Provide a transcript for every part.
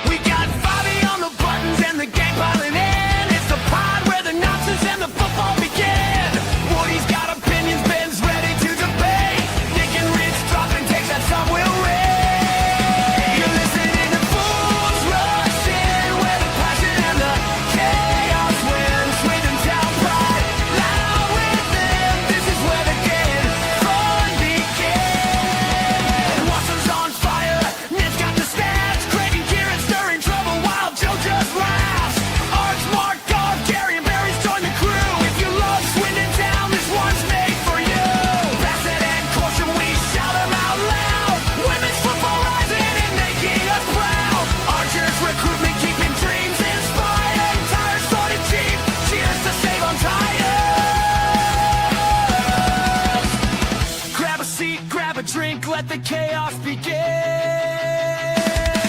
We got Fyfie on the buttons and the gang piling in. It's the pod where the nonsense and the football begin. Woody's got opinions, Ben's ready to debate. Nick and Rich dropping takes that some will rate. You're listening to Fools Rush In, where the passion and the chaos win. Swindon Town pride, loud with them. This is where the game fun begins. Watson's on fire, Ned's got the stats. Craig and Kieran stirring trouble while Joe just laughs. Arch, Mark, Garth, Gary, and Barry's join the crew. If you love Swindon Town, this one's made for you. Bassett and Corsham, we shout them out loud. Women's football rising and making us proud. Archers recruitment keeping dreams inspired. Tires sorted cheap, cheers to save on tires. Grab a seat, grab a drink, let the chaos begin.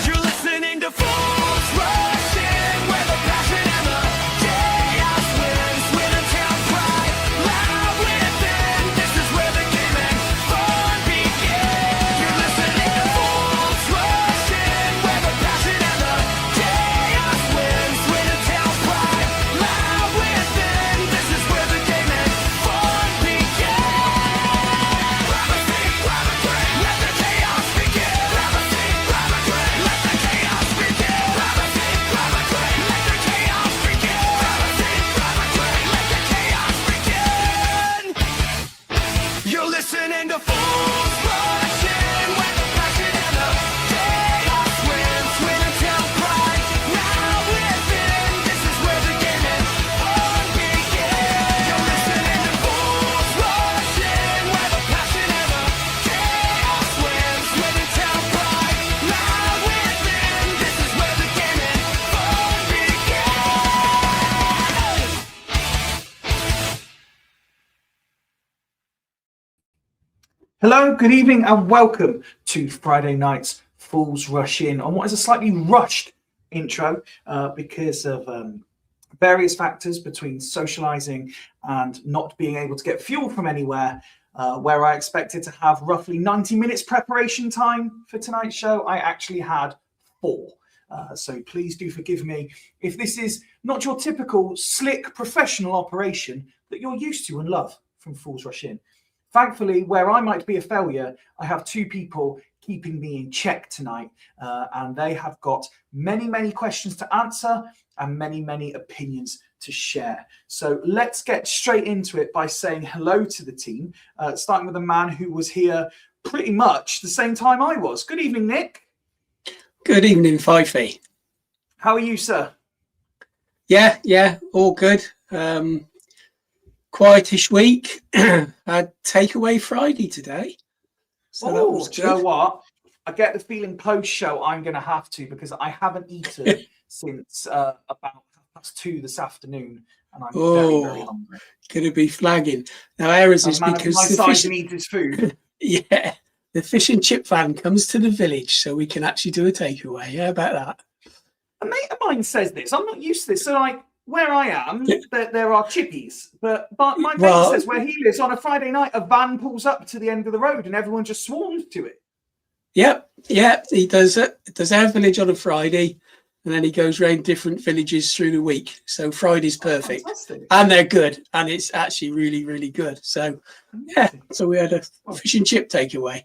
You're listening to Fools Rush In, where the passion and the chaos wins. Swindon Town pride, loud within. This is where the game and fun begin. You're listening to Fools Rush In, where the passion and the chaos wins. Swindon Town pride, loud within. This is where the game and fun begin. Grab a seat, grab a drink, let the chaos begin. Grab a seat, grab a drink, let the chaos begin. Grab a seat, grab a drink, let the chaos begin. Grab a seat, grab a drink, let the chaos begin. You're listening to Fools Rush In, where the passion and the chaos wins. Swindon Town pride, now within. This is where the game and fun begin. You're listening to Fools Rush In, where the passion and the chaos wins. Swindon Town pride, now within. This is where the game and fun begin. Hello, good evening, and welcome to Friday night's Fools Rush In on what is a slightly rushed intro because of various factors between socializing and not being able to get fuel from anywhere. Where I expected to have roughly 90 minutes preparation time for tonight's show, I actually had 4. So please do forgive me if this is not your typical slick professional operation that you're used to and love from Fools Rush In. Thankfully, where I might be a failure, I have 2 people keeping me in check tonight, and they have got many, many questions to answer and many, many opinions to share. So let's get straight into it by saying hello to the team, starting with a man who was here pretty much the same time I was. Good evening, Nick. Good evening, Fyfie. How are you, sir? Yeah, all good. Quietish week. Had takeaway Friday today. So that was do you know what? I get the feeling post-show I'm going to have to, because I haven't eaten since about 2:30 this afternoon, and I'm very, very hungry. Going to be flagging. Now, ours is Man of because my the size fish, and eat his food. yeah, the fish and chip van comes to the village, so we can actually do a takeaway. How about that? A mate of mine says this. I'm not used to this. So, like, where I am, there are chippies, but my mate Well- says where he lives on a Friday night, a van pulls up to the end of the road and everyone just swarms to it. Yep, he does it. Does our village on a Friday, and then he goes around different villages through the week. So Friday's perfect, Fantastic. and they're good, and it's actually really, really good. So yeah, so we had a fish and chip takeaway.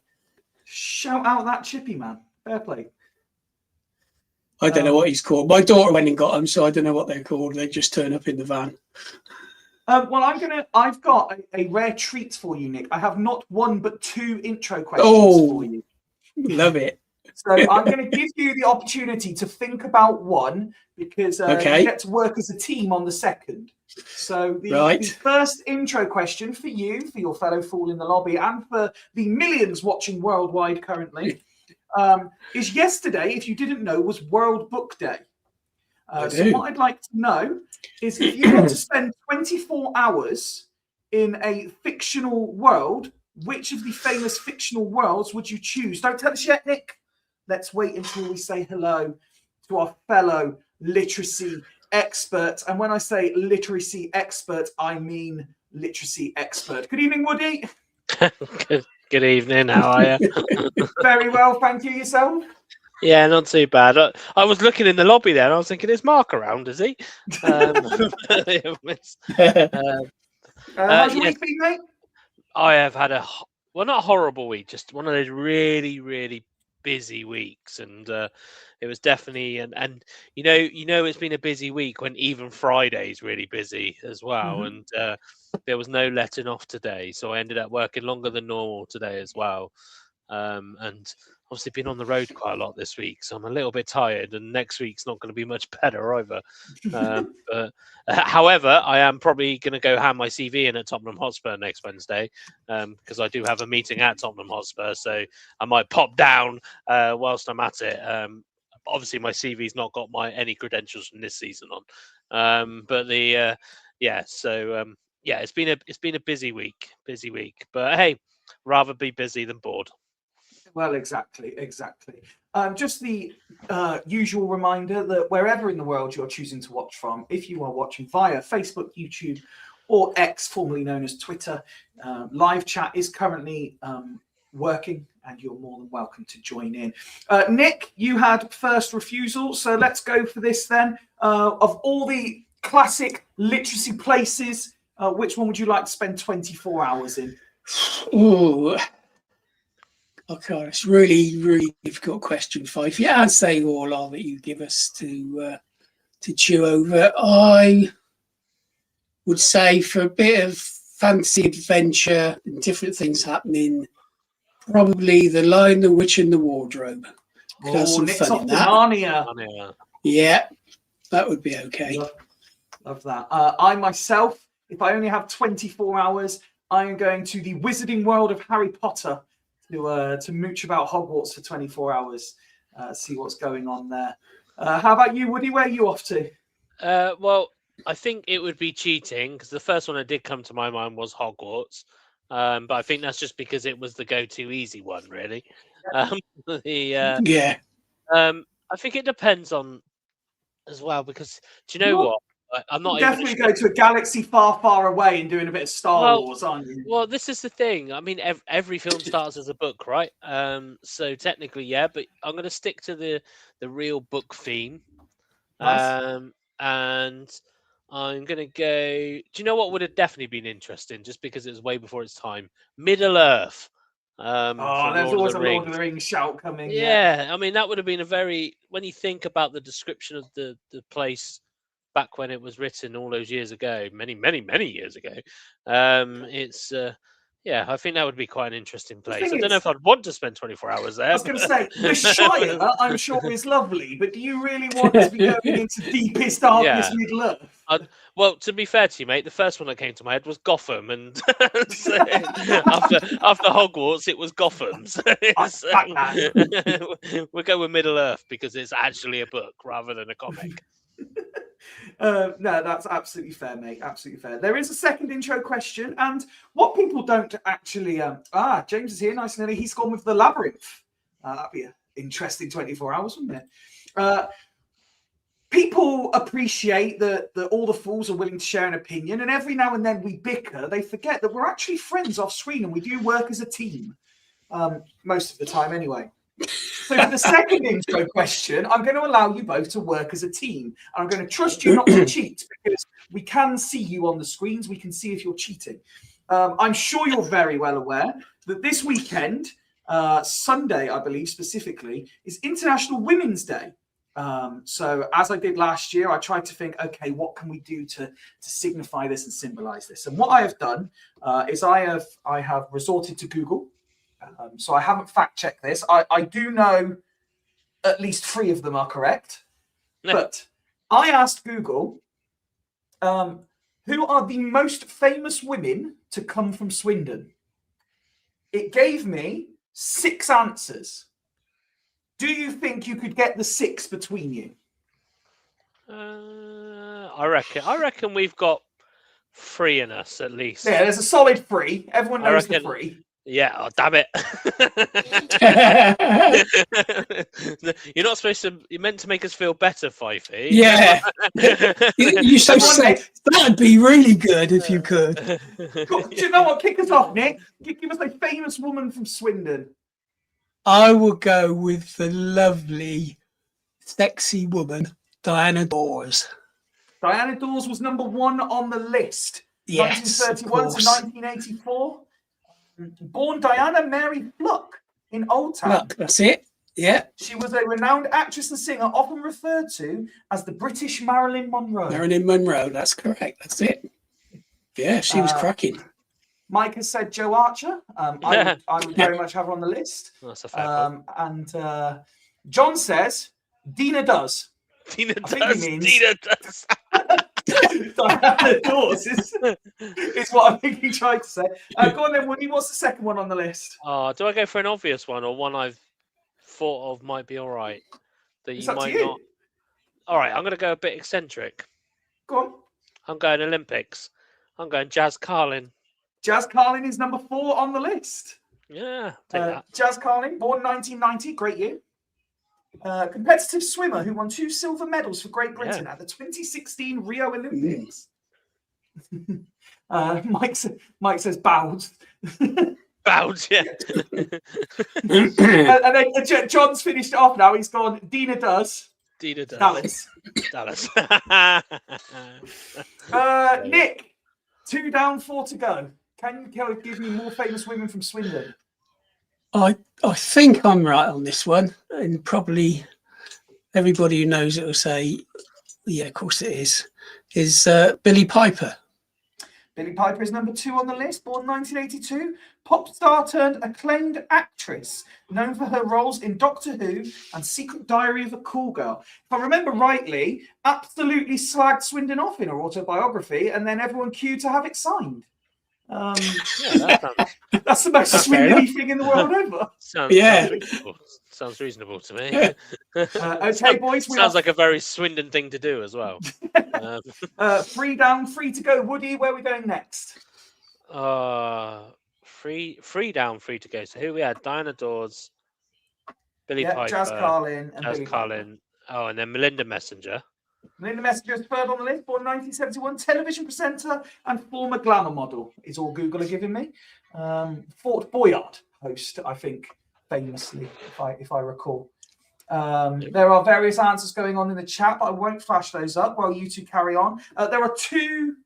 Shout out that chippy man. Fair play. I don't know what he's called. My daughter went and got them, so I don't know what they're called. They just turn up in the van. Well, I've got a rare treat for you, Nick. I have not one but two intro questions for you. Love it. So I'm going to give you the opportunity to think about one because you get to work as a team on the second. So the first intro question for you, for your fellow fool in the lobby, and for the millions watching worldwide currently, is yesterday, if you didn't know, was World Book Day. So what I'd like to know is if you want to spend 24 hours in a fictional world, which of the famous fictional worlds would you choose? Don't tell us yet, Nick. Let's wait until we say hello to our fellow literacy expert. And when I say literacy expert, I mean literacy expert. Good evening, Woody. Good evening. How are you? Very well, thank you. Yourself? Yeah, not too bad. I was looking in the lobby there and I was thinking, is Mark around, is he? How's your week been, mate? I have had not a horrible week, just one of those really, really busy weeks. And it was definitely, and you know, it's been a busy week when even Friday's really busy as well. Mm-hmm. And there was no letting off today. So I ended up working longer than normal today as well. And obviously been on the road quite a lot this week, so I'm a little bit tired, and next week's not going to be much better either. But however, I am probably going to go hand my CV in at Tottenham Hotspur next Wednesday, because I do have a meeting at Tottenham Hotspur, so I might pop down whilst I'm at it. Obviously, my CV's not got any credentials from this season on, but it's been a busy week, but hey, rather be busy than bored. Well, exactly. Just the usual reminder that wherever in the world you're choosing to watch from, if you are watching via Facebook, YouTube, or X, formerly known as Twitter, live chat is currently working, and you're more than welcome to join in. Nick, you had first refusal, so let's go for this then. Of all the classic literacy places, which one would you like to spend 24 hours in? Ooh. Okay, it's really, really difficult question, Fyfie. Yeah, I'd say all are that you give us to chew over. I would say for a bit of fancy adventure and different things happening, probably The Lion, the Witch, and the Wardrobe. Nick's off to Narnia. Yeah, that would be okay. Love that. I myself, if I only have 24 hours, I am going to the Wizarding World of Harry Potter to mooch about Hogwarts for 24 hours, see what's going on there. How about you, Woody? Where are you off to? Well, I think it would be cheating because the first one that did come to my mind was Hogwarts, but I think that's just because it was the go-to easy one, really. I think it depends on as well because do you know what? I'm not definitely go to a galaxy far, far away and doing a bit of Star Wars, aren't you? Well, this is the thing. I mean, every film starts as a book, right? So technically, yeah, but I'm going to stick to the real book theme. Nice. And I'm going to go. Do you know what would have definitely been interesting? Just because it was way before its time. Middle Earth. There's always a Lord of the Rings shout coming. Yeah, I mean that would have been when you think about the description of the place back when it was written all those years ago, many years ago. I think that would be quite an interesting place. I don't know if I'd want to spend 24 hours there. I was going to say, the Shire, I'm sure, is lovely, but do you really want to be going into deepest, darkest Middle Earth? Well, to be fair to you, mate, the first one that came to my head was Gotham, and so after Hogwarts, it was Gotham. So we'll go with Middle Earth because it's actually a book rather than a comic. No, that's absolutely fair, mate. Absolutely fair. There is a second intro question, and what people don't actually... James is here, nice and early. He's gone with The Labyrinth. That'd be an interesting 24 hours, wouldn't it? people appreciate that all the fools are willing to share an opinion, and every now and then we bicker. They forget that we're actually friends off screen and we do work as a team, most of the time anyway. So for the second intro question, I'm going to allow you both to work as a team. I'm going to trust you not to cheat, because we can see you on the screens. We can see if you're cheating. I'm sure you're very well aware that this weekend, Sunday, I believe specifically, is International Women's Day. So as I did last year, I tried to think, okay, what can we do to signify this and symbolize this? And what I have done is I have resorted to Google. So I haven't fact checked this. I do know at least 3 of them are correct. But I asked Google, who are the most famous women to come from Swindon? It gave me 6 answers. Do you think you could get the 6 between you? I reckon we've got 3 in us at least. Yeah, there's a solid 3. Everyone knows the 3. Yeah, oh, damn it. You're not supposed to, you're meant to make us feel better, Fyfie. Yeah. You so said that'd be really good if you could. Do you know what? Kick us off, Nick. Give us a famous woman from Swindon. I will go with the lovely, sexy woman, Diana Dawes. Diana Dawes was number 1 on the list. Yes, 1931 to 1984. Born Diana Mary Fluck in Old Town. Look, that's it. Yeah. She was a renowned actress and singer, often referred to as the British Marilyn Monroe. Marilyn Monroe, that's correct. That's it. Yeah, she was cracking. Mike has said Joe Archer. I would very much have her on the list. That's a fair one. And John says Dina does. Dina I think he does. means- Dina does. Diana Dawes is what I think he tried to say. Go on then, Woody. What's the second one on the list? Oh, do I go for an obvious one or one I've thought of might be all right? That It's you up to might you. not. All right, I'm going to go a bit eccentric. Go on. I'm going Olympics. I'm going Jazz Carlin. Jazz Carlin is number 4 on the list. Yeah, take that. Jazz Carlin, born 1990, great year. Competitive swimmer who won 2 silver medals for Great Britain at the 2016 Rio Olympics. Mike says bowed. Bowed, yeah. And then John's finished it off now. He's gone, Dina does. Dina does. Dallas. Dallas. Nick, 2 down, 4 to go. Can you give me more famous women from Swindon? I think I'm right on this one, and probably everybody who knows it will say, yeah, of course it is Billie Piper. Billie Piper is number 2 on the list, born 1982. Pop star turned acclaimed actress, known for her roles in Doctor Who and Secret Diary of a Cool Girl. If I remember rightly, absolutely slagged Swindon off in her autobiography, and then everyone queued to have it signed. That's the most Swindon-y thing in the world ever. Sounds reasonable to me. Okay, boys. Sounds like a very Swindon thing to do as well. 3 down, 3 to go. Woody, where are we going next? 3 down, 3 to go. So who we had? Diana Dawes, Billie Piper, Jazz Carlin, and Jazz Billie Carlin. Oh, and then Melinda Messenger. Melinda Messenger is 3rd on the list, born 1971, television presenter and former glamour model, is all Google are giving me. Fort Boyard host, I think, famously, if I recall. There are various answers going on in the chat, but I won't flash those up while you two carry on. There are two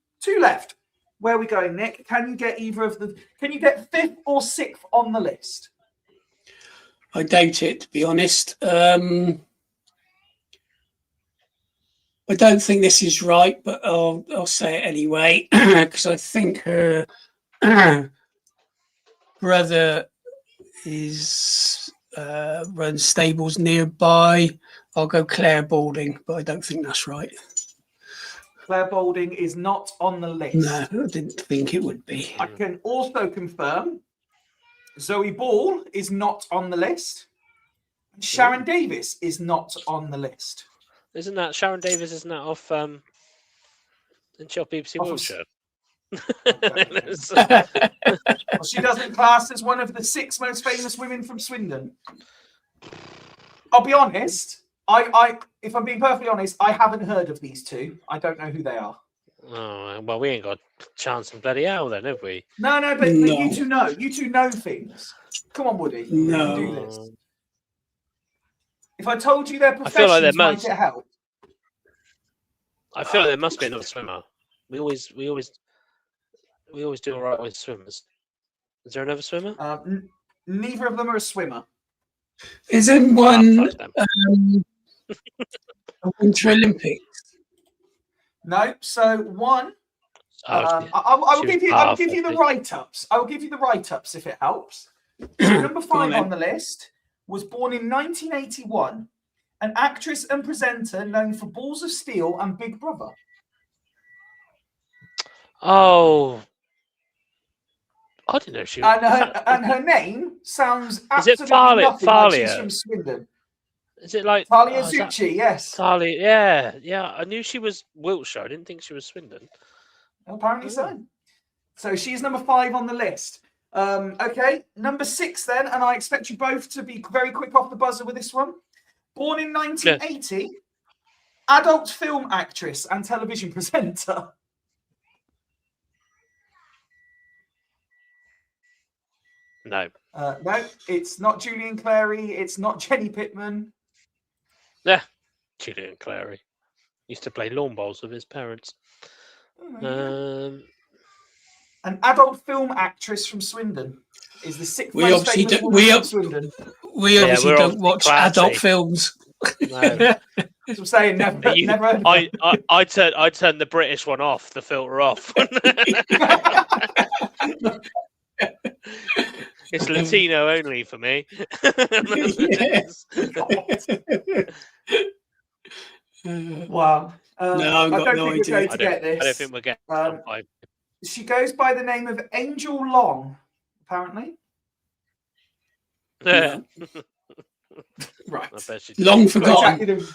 left. Where are we going, Nick? Can you get either of the? Can you get 5th or 6th on the list? I doubt it, to be honest. I don't think this is right, but I'll say it anyway, because I think her brother runs stables nearby. I'll go Claire Balding, but I don't think that's right. Claire Balding is not on the list. No, I didn't think it would be. I can also confirm Zoe Ball is not on the list. Sharon Davis is not on the list. Isn't that Sharon Davis? Isn't that off? Isn't she off BBC Wiltshire? Well, she doesn't class as one of the 6 most famous women from Swindon. I'll be honest. if I'm being perfectly honest, I haven't heard of these two. I don't know who they are. Oh, well, we ain't got a chance in bloody hell then, have we? No, but No. you two know. You two know things. Come on, Woody. You can do No. this. If I told you their I feel like there professions, might must. it help? I feel like there must be another swimmer. We always do all right with swimmers. Is there another swimmer? Neither of them are a swimmer. Isn't Ah, one fudge them. a Winter Olympics? No. So one. Oh, I will give you. I will give you the Fyfie. write-ups. I will give you the write-ups if it helps. So number Go on 5 on then. the list was born in 1981, an actress and presenter known for Balls of Steel and Big Brother. Oh, I didn't know she. And her name sounds Is it absolutely Thalia? nothing like she's Thalia? from Swindon. Is it like Talia is that Zucchi, yes. Thalia? Yeah. I knew she was Wiltshire. I didn't think she was Swindon. Apparently Oh. so. So she's number 5 on the list. Okay, number 6 then, and I expect you both to be very quick off the buzzer with this one. Born in 1980, adult film actress and television presenter. No. No, it's not Julian Clary. It's not Jenny Pittman. Yeah. Julian Clary used to play lawn bowls with his parents. An adult film actress from Swindon is the 6th most famous woman from Swindon. We obviously we're don't watch adult classy. films. No. That's what I'm saying. Never heard of it. I turned the British one off, the filter off. It's Latino only for me. Wow. No, I've I got don't no think we're idea. going to get this. I don't think we're getting top 5. She goes by the name of Angel Long, apparently. No. Right. I bet she Long did. forgotten.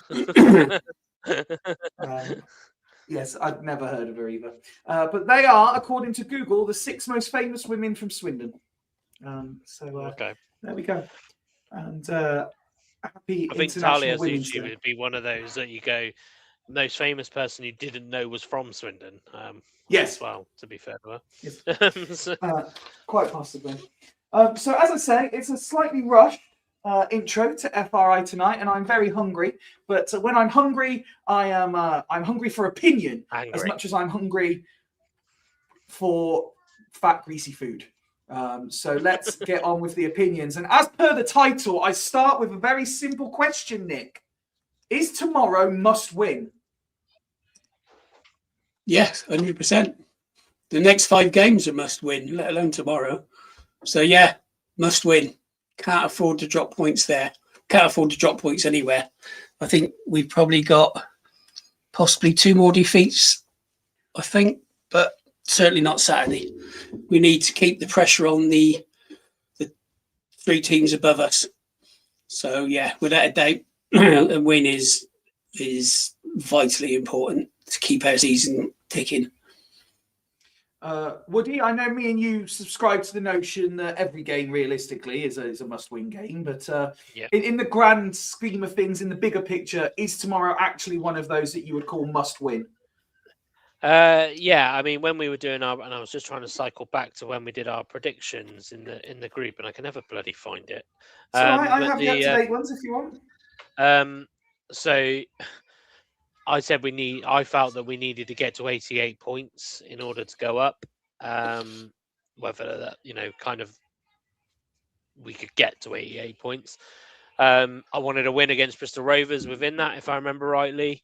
Yes, I've never heard of her either. But they are, according to Google, the 6 most famous women from Swindon. Okay. There we go. And happy I think International Talia Women's Zucchi Day. would be one of those that you go, most famous person you didn't know was from Swindon. Yes. As well, to be fair to her. Yes. So- Quite possibly. So as I say, it's a slightly rushed intro to FRI tonight, and I'm very hungry. But when I'm hungry, I'm hungry for opinion as Angry. much as I'm hungry for fat, greasy food. So let's get on with the opinions. And as per the title, I start with a very simple question, Nick. Is tomorrow must win? Yes, 100%. The next 5 games are must win, let alone tomorrow. So yeah, must win. Can't afford to drop points there. Can't afford to drop points anywhere. I think we've probably got possibly 2 more defeats, I think, but certainly not Saturday. We need to keep the pressure on the 3 teams above us. So yeah, without a doubt, a win is vitally important to keep our season ticking. Woody, I know me and you subscribe to the notion that every game realistically is a must-win game, but Yeah. in the grand scheme of things, in the bigger picture, is tomorrow actually one of those that you would call must-win? Yeah, I mean, when we were doing our, and I was just trying to cycle back to when we did our predictions in the group, and I can never bloody find it. So I but have the up-to-date ones if you want. So I said I felt that we needed to get to 88 points in order to go up. Whether that, kind of we could get to 88 points. I wanted a win against Bristol Rovers within that, if I remember rightly.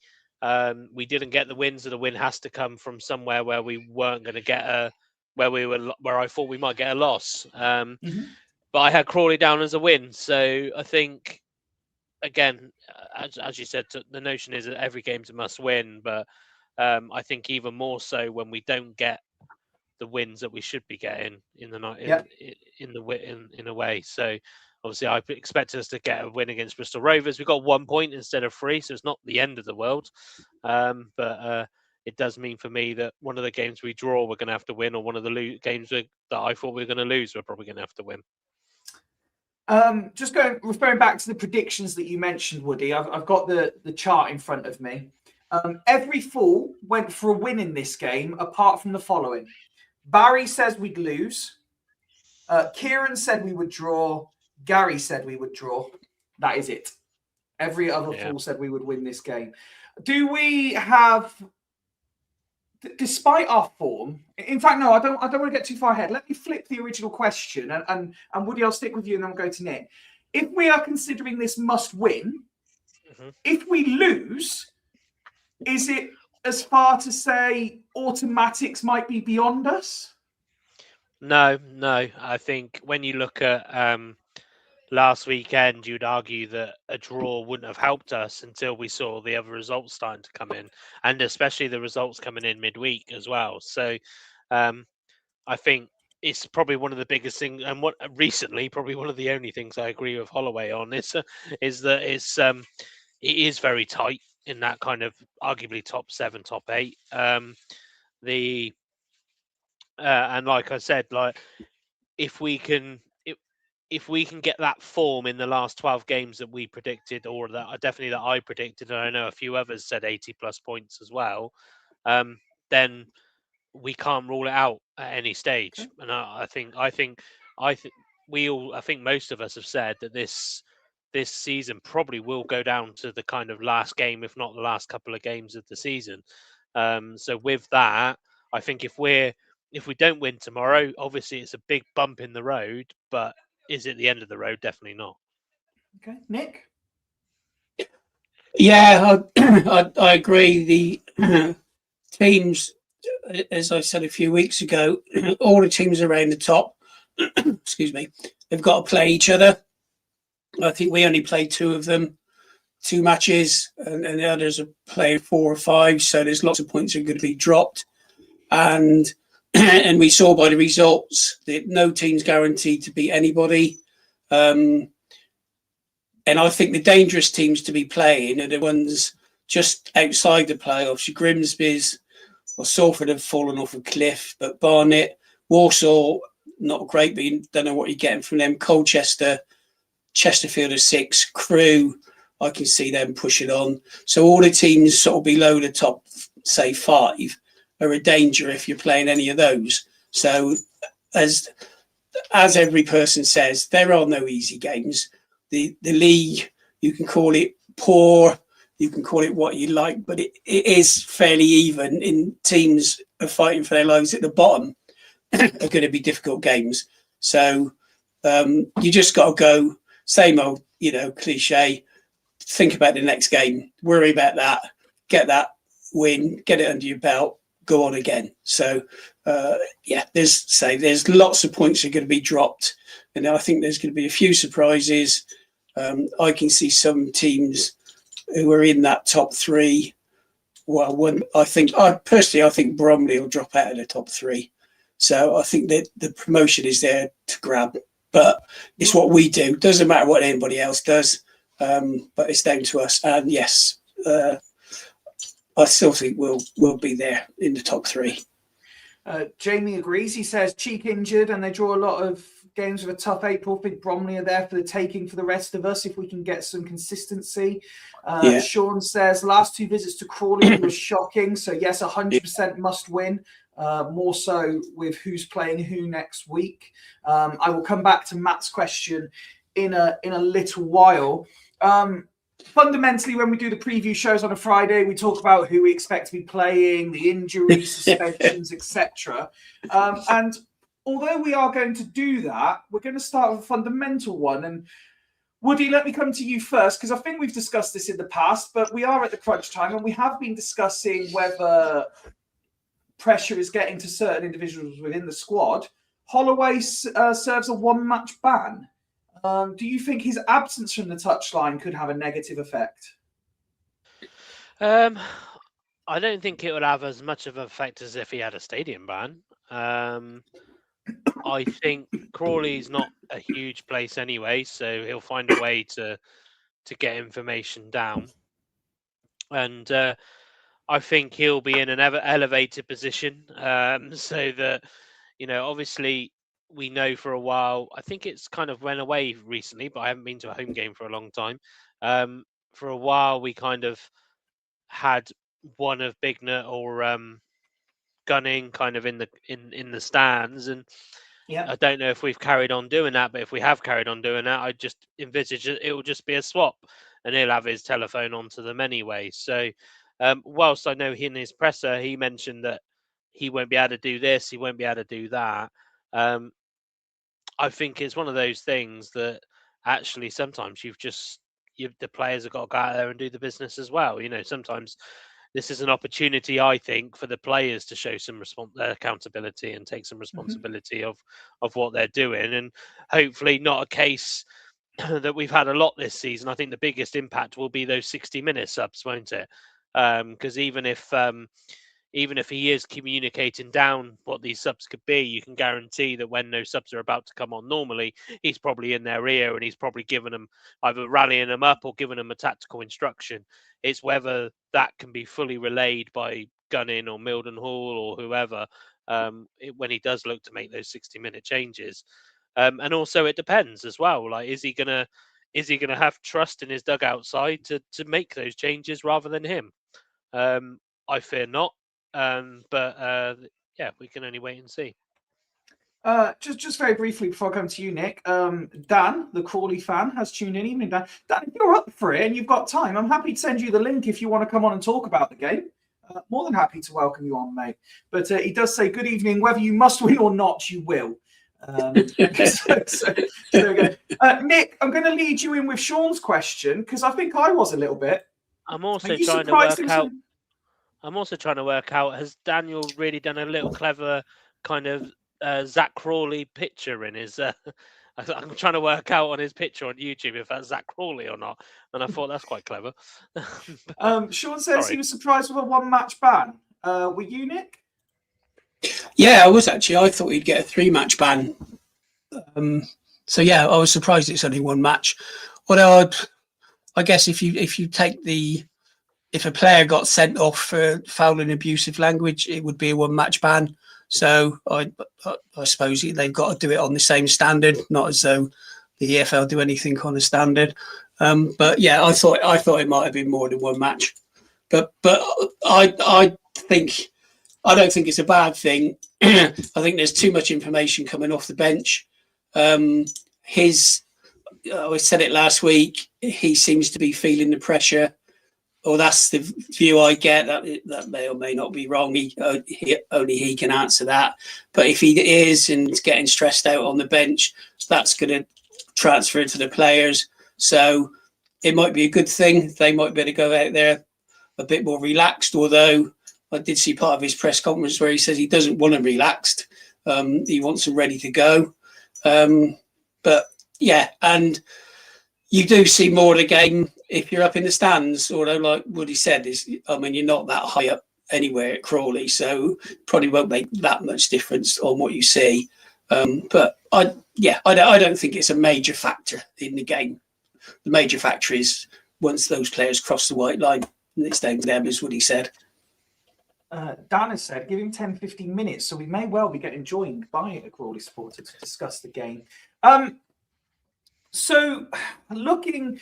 We didn't get the win, so the win has to come from somewhere where we weren't going to get where I thought we might get a loss. But I had Crawley down as a win, so I think, again, as you said, the notion is that every game's a must win, but I think even more so when we don't get the wins that we should be getting in the night in a way. So obviously, I expected us to get a win against Bristol Rovers. We got 1 point instead of 3, so it's not the end of the world. But it does mean for me that one of the games we draw, we're going to have to win, or one of the games that I thought we were going to lose, we're probably going to have to win. Just referring back to the predictions that you mentioned, Woody. I've got the chart in front of me. Every Fool went for a win in this game, apart from the following: Barry says we'd lose. Kieran said we would draw. Gary said we would draw. That is it. Every other Fool said we would win this game. Do we have? Despite our form, in fact, no, I don't want to get too far ahead. Let me flip the original question, and Woody, I'll stick with you, and then I'll go to Nick. If we are considering this must win, if we lose, is it as far to say automatics might be beyond us? No. I think when you look at last weekend, you'd argue that a draw wouldn't have helped us until we saw the other results starting to come in, and especially the results coming in midweek as well. So I think it's probably one of the biggest things, and what recently probably one of the only things I agree with Holloway on is that it is very tight in that kind of arguably top 7, top 8. And like I said, like if we can get that form in the last 12 games that we predicted, or that definitely that I predicted, and I know a few others said 80 plus points as well, then we can't rule it out at any stage. Okay. And I think most of us have said that this season probably will go down to the kind of last game, if not the last couple of games of the season. So with that, I think if we don't win tomorrow, obviously it's a big bump in the road, but is it the end of the road? Definitely not. Okay, Nick. Yeah, I agree. The teams, as I said a few weeks ago, all the teams around the top, excuse me, they've got to play each other. I think we only played 2 of them, 2 matches, and the others are playing 4 or 5. So there's lots of points that are going to be dropped, and we saw by the results that no team's guaranteed to beat anybody. And I think the dangerous teams to be playing are the ones just outside the playoffs. Your Grimsby's or Salford have fallen off a cliff, but Barnet, Warsaw, not great, but you don't know what you're getting from them. Colchester, Chesterfield are 6, Crewe, I can see them pushing on. So all the teams sort of below the top, say 5, are a danger if you're playing any of those. So as every person says, there are no easy games. The league, you can call it poor, you can call it what you like, but it is fairly even. In teams are fighting for their lives at the bottom are going to be difficult games. So you just got to go, same old, cliche, think about the next game, worry about that, get that win, get it under your belt, go on again. So there's lots of points that are going to be dropped, and I think there's going to be a few surprises. I can see some teams who are in that top 3. Well, I think Bromley will drop out of the top 3. So I think that the promotion is there to grab, but it's what we do. Doesn't matter what anybody else does, but it's down to us. And yes, I still think we'll be there in the top 3. Jamie agrees. He says Cheek injured, and they draw a lot of games with a tough April. I think Bromley are there for the taking for the rest of us if we can get some consistency. Sean says last 2 visits to Crawley were shocking. So yes, 100% must win. More so with who's playing who next week. I will come back to Matt's question in a little while. Fundamentally, when we do the preview shows on a Friday, we talk about who we expect to be playing, the injuries, suspensions, etc. And although we are going to do that, we're going to start with a fundamental one. And Woody, let me come to you first, because I think we've discussed this in the past, but we are at the crunch time, and we have been discussing whether pressure is getting to certain individuals within the squad. Holloway serves a 1-match ban. Do you think his absence from the touchline could have a negative effect? I don't think it would have as much of an effect as if he had a stadium ban. I think Crawley's not a huge place anyway, so he'll find a way to get information down. And I think he'll be in an elevated position, so that, obviously we know for a while. I think it's kind of went away recently, but I haven't been to a home game for a long time. For a while, we kind of had one of Bignut or Gunning kind of in the stands, and Yeah. I don't know if we've carried on doing that. But if we have carried on doing that, I just envisage it will just be a swap, and he'll have his telephone onto them anyway. So, whilst I know in his presser he mentioned that he won't be able to do this, he won't be able to do that. I think it's one of those things that actually sometimes the players have got to go out there and do the business as well. Sometimes this is an opportunity, I think, for the players to show some accountability and take some Mhm. responsibility of what they're doing, and hopefully not a case that we've had a lot this season. I think the biggest impact will be those 60-minute subs, won't it? Because even if he is communicating down what these subs could be, you can guarantee that when those subs are about to come on normally, he's probably in their ear and he's probably giving them either rallying them up or giving them a tactical instruction. It's whether that can be fully relayed by Gunning or Mildenhall or whoever when he does look to make those 60-minute changes. And also it depends as well. Like, is he gonna have trust in his dugout side to make those changes rather than him? I fear not. But yeah, we can only wait and see. Just very briefly before I come to you, Nick. Dan, the Crawley fan, has tuned in. Evening, Dan. Dan, if you're up for it and you've got time, I'm happy to send you the link if you want to come on and talk about the game. More than happy to welcome you on, mate. But he does say, "Good evening. Whether you must win or not, you will." So there we go. Nick, I'm going to lead you in with Sean's question because I think I was a little bit. I'm Are also you trying to surprised work him? out. I'm also trying to work out, has Daniel really done a little clever kind of Zach Crawley picture in his? I'm trying to work out on his picture on YouTube if that's Zach Crawley or not, and I thought that's quite clever. Sean says Sorry. he was surprised with a one-match ban. Were you, Nick? Yeah, I was actually. I thought he'd get a 3-match ban. So yeah, I was surprised it's only 1 match. Although I guess if you take if a player got sent off for foul and abusive language, it would be a 1-match ban. So I suppose they've got to do it on the same standard, not as though the EFL do anything on a standard. But yeah, I thought it might have been more than 1 match. But I don't think it's a bad thing. I think there's too much information coming off the bench. I said it last week. He seems to be feeling the pressure, or that's the view I get. That may or may not be wrong. Only he can answer that. But if he is and getting stressed out on the bench, that's going to transfer to the players. So it might be a good thing. They might be able to go out there a bit more relaxed. Although I did see part of his press conference where he says he doesn't want them relaxed. He wants them ready to go. But yeah, and you do see more of the game if you're up in the stands. Although, like Woody said, you're not that high up anywhere at Crawley, so probably won't make that much difference on what you see. But I don't think it's a major factor in the game. The major factor is once those players cross the white line, it's down to them, is what he said. Dan has said, give him 10, 15 minutes, so we may well be getting joined by a Crawley supporter to discuss the game. So looking,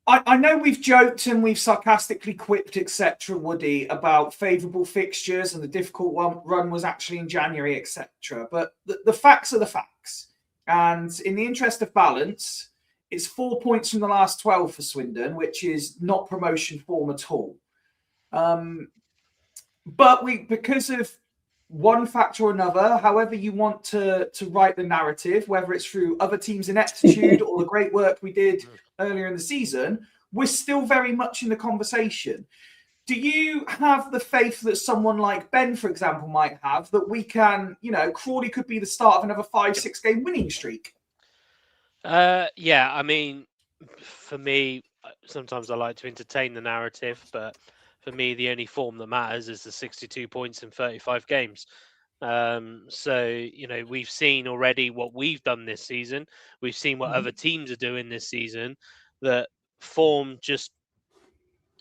I know we've joked and we've sarcastically quipped, etc., Woody, about favourable fixtures and the difficult run was actually in January, etc. But the facts are the facts. And in the interest of balance, it's 4 points from the last 12 for Swindon, which is not promotion form at all. But because of one factor or another, however you want to write the narrative, whether it's through other teams' ineptitude or the great work we did earlier in the season, we're still very much in the conversation. Do you have the faith that someone like Ben, for example, might have, that we can, Crawley could be the start of another 5-6 game winning streak? Yeah, I mean, for me, sometimes I like to entertain the narrative, but for me, the only form that matters is the 62 points in 35 games. So, we've seen already what we've done this season. We've seen what other teams are doing this season, that form just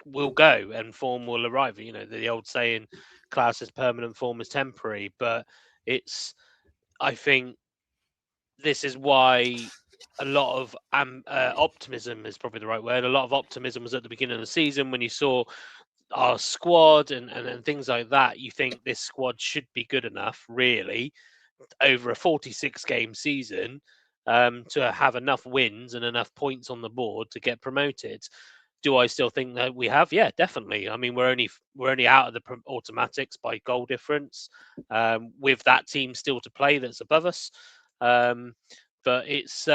will go and form will arrive. The old saying, class is permanent, form is temporary, but it's I think this is why a lot of optimism is probably the right word. A lot of optimism was at the beginning of the season when you saw our squad and things like that. You think this squad should be good enough, really, over a 46 game season to have enough wins and enough points on the board to get promoted. Do I still think that we have? Yeah, definitely. I mean, we're only out of the automatics by goal difference, with that team still to play that's above us. But it's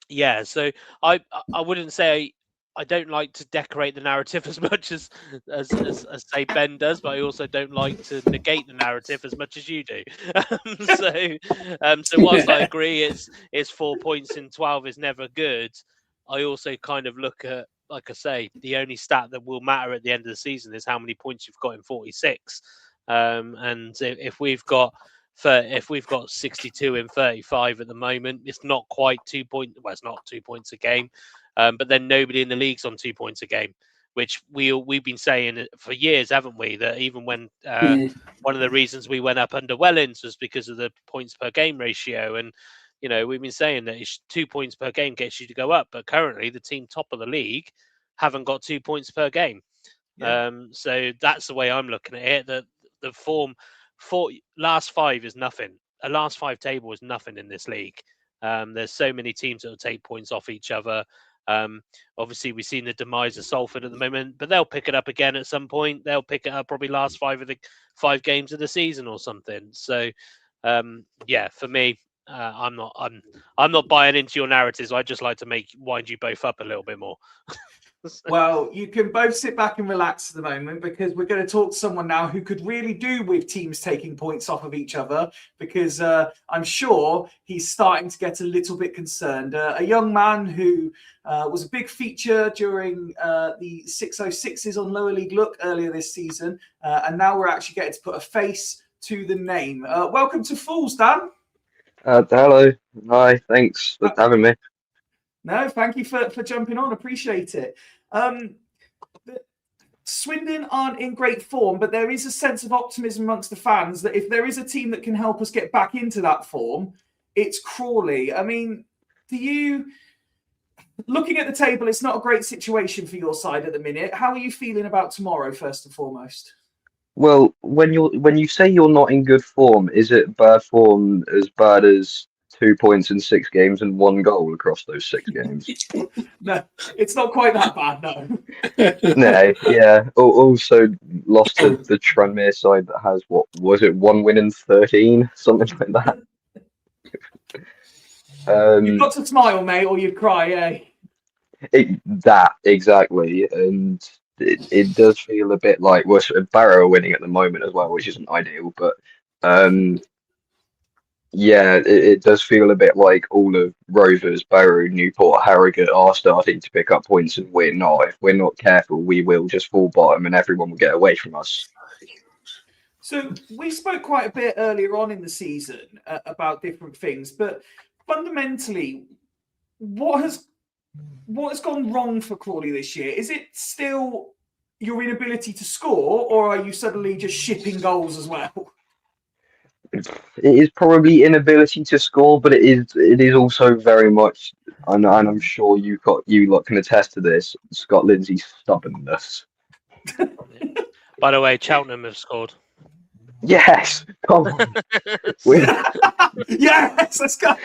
yeah. So I wouldn't say I don't like to decorate the narrative as much as say Ben does, but I also don't like to negate the narrative as much as you do. So whilst I agree it's 4 points in 12 is never good, I also kind of look at, like I say, the only stat that will matter at the end of the season is how many points you've got in 46. And if we've got 62 in 35 at the moment, it's not quite 2 points. Well, it's not 2 points a game. But then nobody in the league's on 2 points a game, which we've been saying for years, haven't we? That even when one of the reasons we went up under Wellens was because of the points per game ratio, and we've been saying that 2 points per game gets you to go up, but currently the team top of the league haven't got 2 points per game. Yeah. So that's the way I'm looking at it. That the form for last five is nothing. A last five table is nothing in this league. There's so many teams that will take points off each other. Obviously, we've seen the demise of Salford at the moment, but they'll pick it up again at some point. They'll pick it up probably last 5 games of the season or something. So, yeah, for me, I'm not buying into your narratives. I just like to wind you both up a little bit more. Well, you can both sit back and relax at the moment, because we're going to talk to someone now who could really do with teams taking points off of each other, because I'm sure he's starting to get a little bit concerned. A young man who was a big feature during the 606s on Lower League Look earlier this season, and now we're actually getting to put a face to the name. Welcome to Fools, Dan. Hello. Hi. Thanks for having me. No, thank you for jumping on. Appreciate it. Swindon aren't in great form, but there is a sense of optimism amongst the fans that if there is a team that can help us get back into that form, it's Crawley. I mean, looking at the table, it's not a great situation for your side at the minute. How are you feeling about tomorrow, first and foremost? Well, when you say you're not in good form, is it bad form as bad as 2 points in 6 games and 1 goal across those 6 games? No, it's not quite that bad, no. No, yeah. Also lost to the Tranmere side that has, what was it, 1 win in 13, something like that. You've got to smile, mate, or you'd cry, eh? That exactly, and it does feel a bit like Barrow are winning at the moment as well, which isn't ideal, but yeah, it does feel a bit like all of Rovers, Barrow, Newport, Harrogate are starting to pick up points, and we're not. If we're not careful, we will just fall bottom and everyone will get away from us. So we spoke quite a bit earlier on in the season about different things, but fundamentally, what has gone wrong for Crawley this year? Is it still your inability to score, or are you suddenly just shipping goals as well? It is probably inability to score, but it is also very much, and I'm sure you lot can attest to this, Scott Lindsay's stubbornness. By the way, Cheltenham have scored. Yes, come on. Yes, let's go.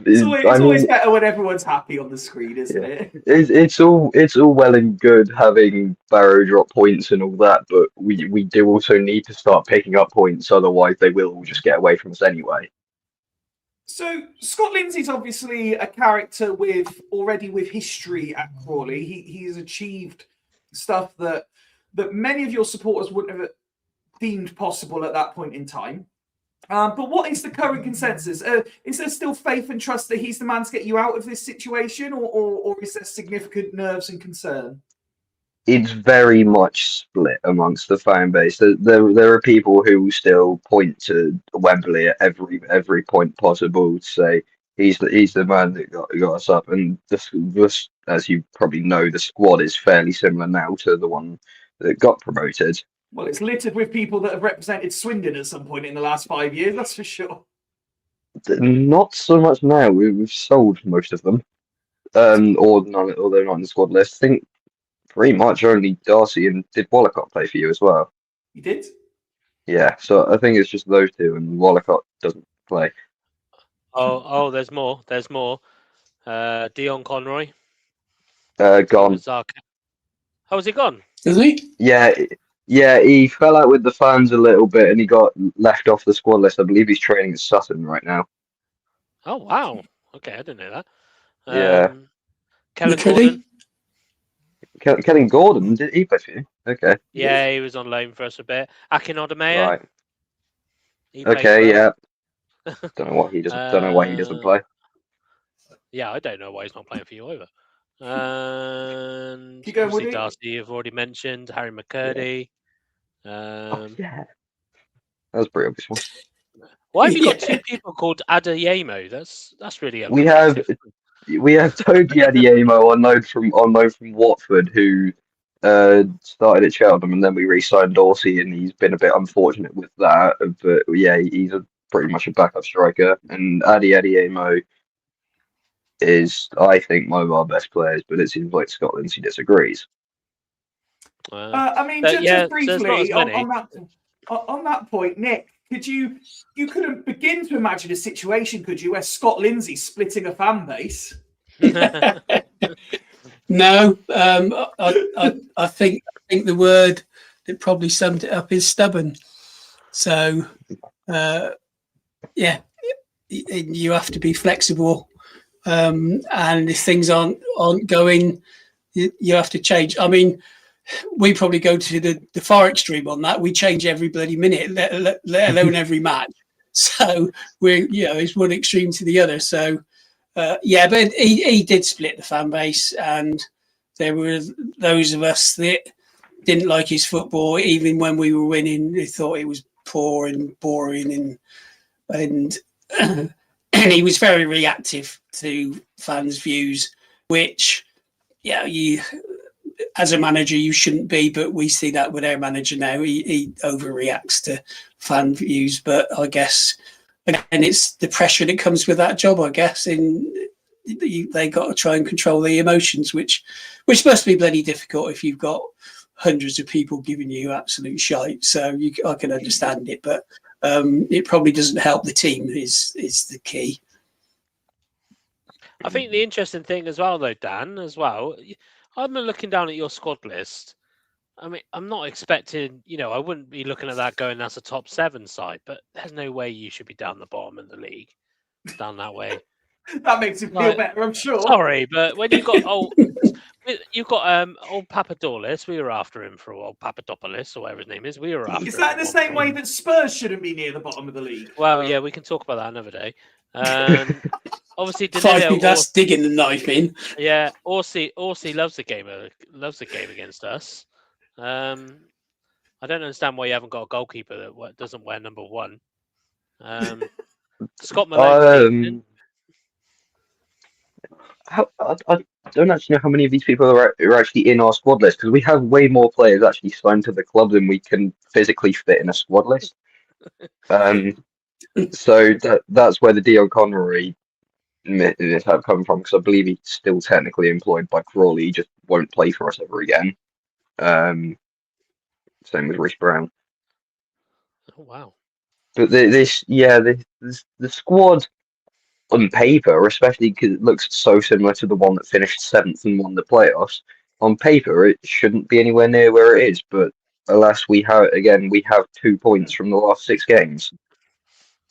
It's always better when everyone's happy on the screen, isn't it? It's all well and good having Barrow drop points and all that, but we do also need to start picking up points, otherwise they will just get away from us anyway. So Scott Lindsay's obviously a character with history at Crawley. He has achieved stuff that many of your supporters wouldn't have deemed possible at that point in time. But what is the current consensus? Is there still faith and trust that he's the man to get you out of this situation, or is there significant nerves and concern? It's very much split amongst the fan base. There are people who still point to Wembley at every point possible to say he's the man that got us up. And this, as you probably know, the squad is fairly similar now to the one that got promoted. Well, it's littered with people that have represented Swindon at some point in the last 5 years, that's for sure. Not so much now. We've sold most of them, or none, or they're not in the squad list. I think pretty much only Darcy and did Wallacott play for you as well. You did? Yeah, so I think it's just those two, and Wallacott doesn't play. Oh, there's more. There's more. Dion Conroy. Gone. Oh, is he gone? Is he? Yeah, he fell out with the fans a little bit, and he got left off the squad list. I believe he's training at Sutton right now. Oh, wow. Okay, I didn't know that. Yeah. Kellen McCready? Gordon. Kellen Gordon, did he play for you? Okay. Yeah, he was on loan for us a bit. Akin Odomaya. Right. He played Okay, well. yeah. Don't know why he doesn't play. Yeah, I don't know why he's not playing for you either. And Keep going, obviously Woody. Darcy, you've already mentioned. Harry McCurdy. Oh, yeah. That was a pretty obvious one. Why have you got Yeah. two people called Adeyemo? That's really We have Toby Adiemo on loan from Watford, who started at Cheltenham, and then we re-signed Dorsey, and he's been a bit unfortunate with that. But yeah, he's pretty much a backup striker. And Adiemo is, I think, one of our best players, but it seems like Scotland disagrees. I mean, yeah, just so there's not briefly as many. on that point, Nick, you couldn't begin to imagine a situation, could you, where Scott Lindsay splitting a fan base? No, I think the word that probably summed it up is stubborn. So, yeah, you have to be flexible, and if things aren't going, you have to change. I mean, we probably go to the far extreme on that. We change every bloody minute, let alone every match. So it's one extreme to the other. So. Yeah, but he did split the fan base, and there were those of us that didn't like his football, even when we were winning. They thought it was poor and boring, and and he was very reactive to fans' views, which you as a manager you shouldn't be. But we see that with our manager now. He overreacts to fan views, but I guess. And it's the pressure that comes with that job, I guess. They got to try and control the emotions, which must be bloody difficult if you've got hundreds of people giving you absolute shite. So I can understand it, but it probably doesn't help the team. Is the key. I think the interesting thing as well, though, Dan, as well. I'm looking down at your squad list. I mean, I'm not expecting, I wouldn't be looking at that going, that's a top 7 side, but there's no way you should be down the bottom of the league, down that way. That makes you feel better, I'm sure. Sorry, but when you've got old Papadopoulos, we were after him for a while, Papadopoulos, or whatever his name is, we were after Is that him the at same one way point. that Spurs shouldn't be near the bottom of the league? Well, yeah, we can talk about that another day. Obviously, Fyfie, that's digging the knife in. Yeah, Orsi loves the game against us. I don't understand why you haven't got a goalkeeper that doesn't wear number 1. Scott Malone. I don't actually know how many of these people are actually in our squad list, because we have way more players actually signed to the club than we can physically fit in a squad list. So that's where the Dion Conroy mishap come from, because I believe he's still technically employed by Crawley. He just won't play for us ever again. Same with Rhys Brown. Oh wow! But the squad on paper, especially because it looks so similar to the one that finished 7th and won the playoffs, on paper it shouldn't be anywhere near where it is. But alas, we have 2 points from the last 6 games.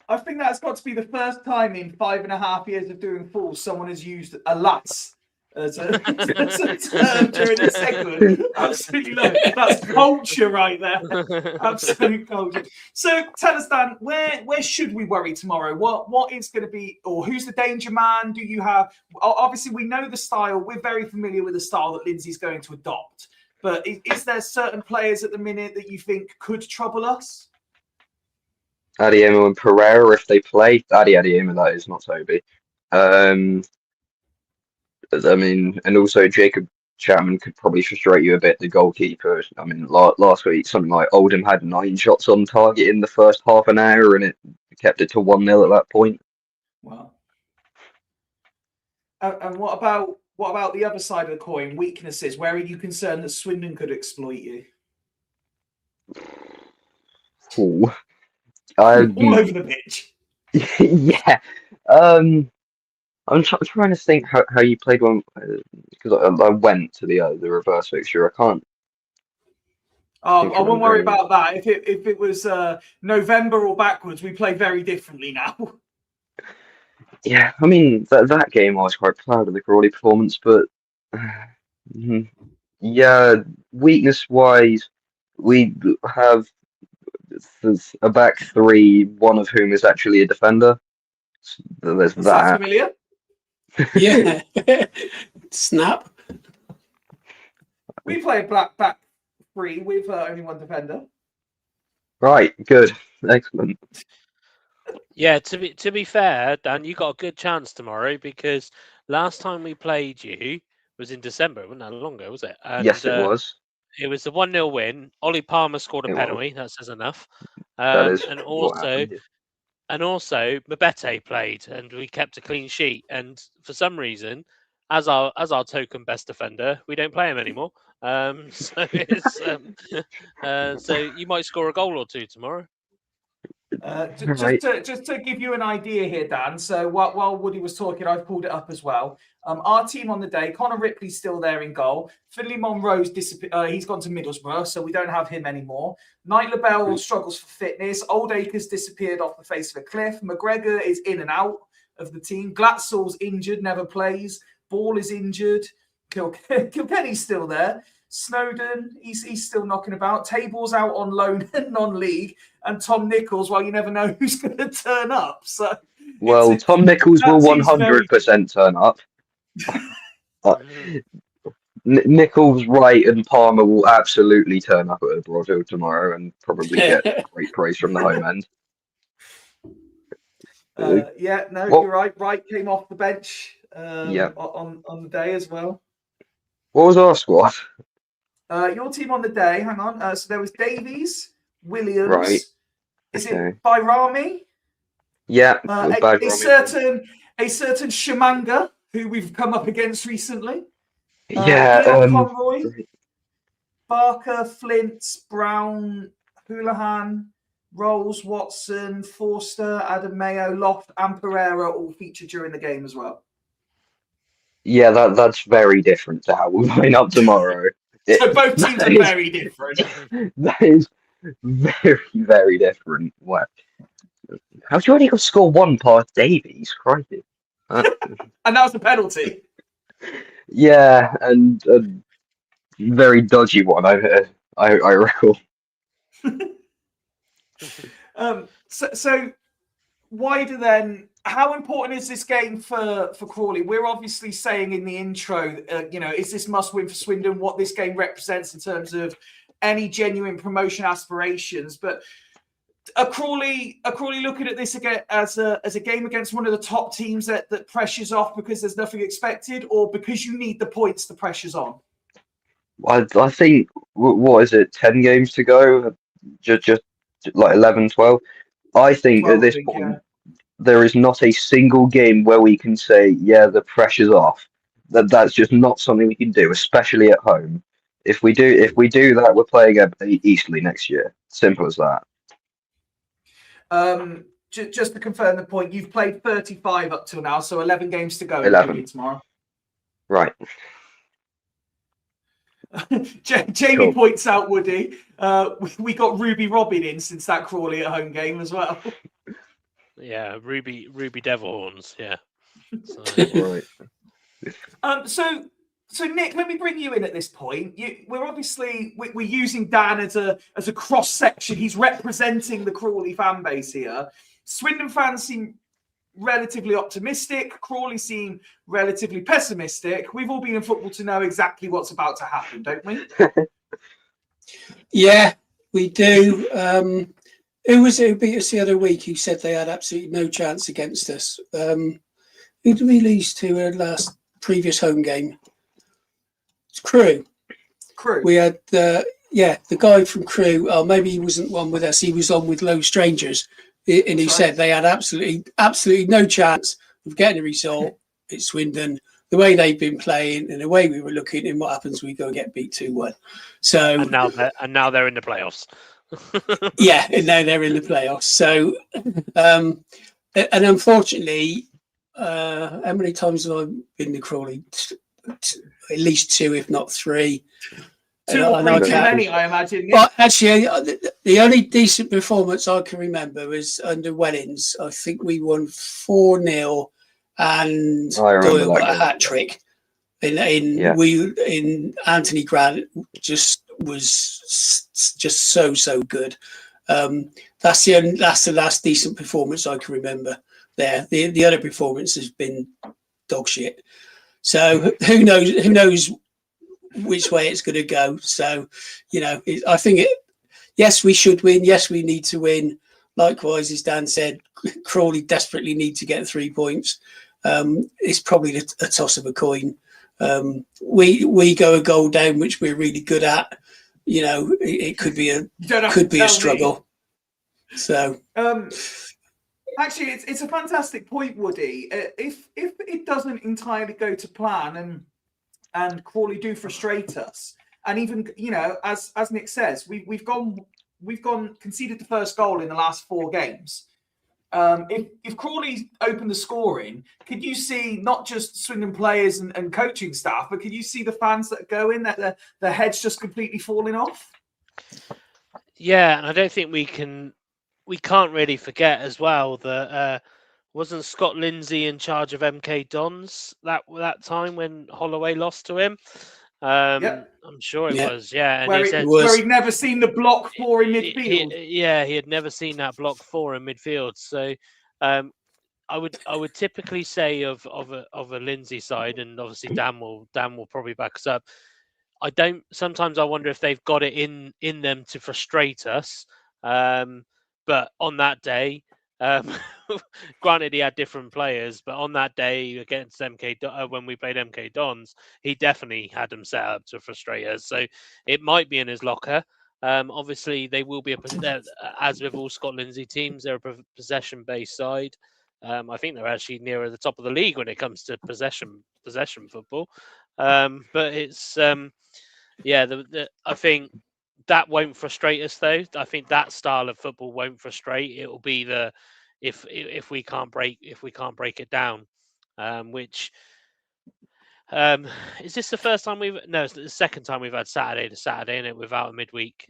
I think that's got to be the first time in 5.5 years of doing Fools someone has used alas as a term during the segment. Absolutely love it. That's culture right there. Absolute culture. So tell us, Dan, where should we worry tomorrow? What is going to be, or who's the danger man? Do you have? Obviously, we know the style. We're very familiar with the style that Lindsay's going to adopt. But is there certain players at the minute that you think could trouble us? Adiemo and Pereira, if they play. Adiemo, that is, not Toby. I mean, and also Jacob Chapman could probably frustrate you a bit. The goalkeeper. I mean, last week something like Oldham had 9 shots on target in the first half an hour, and it kept it to 1-0 at that point. Wow. And what about the other side of the coin? Weaknesses. Where are you concerned that Swindon could exploit you? Ooh. All over the pitch. Yeah. I'm trying to think how you played one, because I went to the reverse fixture. I can't. I won't worry about that. If it was November or backwards, we play very differently now. Yeah, I mean that game I was quite proud of the Crawley performance, but yeah, weakness wise, we have a back three, one of whom is actually a defender. There's Is that that. familiar? Yeah. Snap. We play a black back three with only one defender. Right, good, excellent. Yeah, to be fair, Dan, you got a good chance tomorrow because last time we played you was in December. It wasn't that long ago, was it? And, Yes, it was. It was a 1-0 win. Ollie Palmer scored a It was. penalty. That says enough. That is And what happened. also Mabete played, and we kept a clean sheet. And for some reason, as our token best defender, we don't play him anymore. So it's so you might score a goal or two tomorrow. Just to give you an idea here, Dan. So while Woody was talking, I've pulled it up as well. Our team on the day: Connor Ripley's still there in goal. Finley Monroe's disappeared. He's gone to Middlesbrough, so we don't have him anymore. Knight LaBelle struggles for fitness. Oldacre's disappeared off the face of a cliff. McGregor is in and out of the team. Glatzel's injured, never plays. Ball is injured. Kilkenny's still there. Snowden, he's still knocking about. Table's out on loan and non-league, and Tom Nichols. Well, you never know who's going to turn up. So, well, Tom Nichols will 100% turn up. Nichols, Wright, and Palmer will absolutely turn up at Broadfield tomorrow and probably get great praise from the home end. You're right. Wright came off the bench on the day as well. What was our squad? Your team on the day, hang on. So there was Davies, Williams. Right. Is it Bayrami? Yeah. A certain Shamanga, who we've come up against recently. Conroy, Barker, Flint, Brown, Houlihan, Rolls, Watson, Forster, Adam Mayo, Loft, and Pereira all featured during the game as well. Yeah, that's very different to how we'll line up tomorrow. So both teams are very different. That is very, very different. What? How'd you only go score one past Davies? Crikey. And that was a penalty. Yeah, and a very dodgy one, I recall. So wider then, how important is this game for Crawley? We're obviously saying in the intro, is this must win for Swindon, what this game represents in terms of any genuine promotion aspirations. But are Crawley looking at this again as a game against one of the top teams that pressures off because there's nothing expected, or because you need the points, the pressure's on? I think, what is it, 10 games to go? Just like 11, 12? I think at this point, there is not a single game where we can say, yeah, the pressure's off. That's just not something we can do, especially at home. If we do that, we're playing at Eastleigh next year. Simple as that. Just to confirm the point, you've played 35 up till now, so 11 games to go 11 tomorrow. Right. Jamie points out, Woody, we got Ruby Robin in since that Crawley at home game as well. Yeah, Ruby Devil Horns, yeah. Right. So Nick, let me bring you in at this point. We're using Dan as a cross section. He's representing the Crawley fan base here. Swindon fans seem relatively optimistic. Crawley seem relatively pessimistic. We've all been in football to know exactly what's about to happen, don't we? Yeah, we do. Who was it who beat us the other week who said they had absolutely no chance against us? Who did we lose to last previous home game? Crew. Crew. We had the guy from Crew. Maybe he wasn't one with us. He was on with Low Strangers, and he said they had absolutely no chance of getting a result at Swindon. The way they've been playing and the way we were looking, and what happens, we go and get beat 2-1. So and now they're in the playoffs. yeah, and now they're in the playoffs. So and unfortunately, how many times have I been to Crawley? At least 2, if not 3. 2 or 3 too many, I imagine. Yeah. But actually, the only decent performance I can remember was under Wellings. I think we won 4-0, and Doyle got a hat trick. In Anthony Grant was just so good. That's the last decent performance I can remember. There, the other performance has been dog shit. So who knows which way it's going to go. So, I think yes, we should win. Yes, we need to win. Likewise, as Dan said, Crawley desperately need to get 3 points. It's probably a toss of a coin. We go a goal down, which we're really good at. It could be a struggle. So, actually, it's a fantastic point, Woody. If it doesn't entirely go to plan and Crawley do frustrate us, and even as Nick says, we've conceded the first goal in the last 4 games. If Crawley opened the scoring, could you see not just Swindon players and coaching staff, but could you see the fans that go in that their heads just completely falling off? Yeah, and I don't think we can't really forget as well that wasn't Scott Lindsay in charge of MK Dons that time when Holloway lost to him? Yep. I'm sure it was, yeah. And where he'd never seen the block 4 in midfield. He had never seen that block 4 in midfield. So I would typically say of a Lindsay side, and obviously Dan will probably back us up. Sometimes I wonder if they've got it in them to frustrate us. But on that day, granted he had different players, but on that day against when we played MK Dons, he definitely had them set up to frustrate us. So it might be in his locker. Obviously, they will be as with all Scott Lindsay teams, they're a possession-based side. I think they're actually nearer the top of the league when it comes to possession football. But it's I think that won't frustrate us, though. I think that style of football won't frustrate. It will be if we can't break it down, which is this the first time it's the second time we've had Saturday to Saturday, and it without a midweek.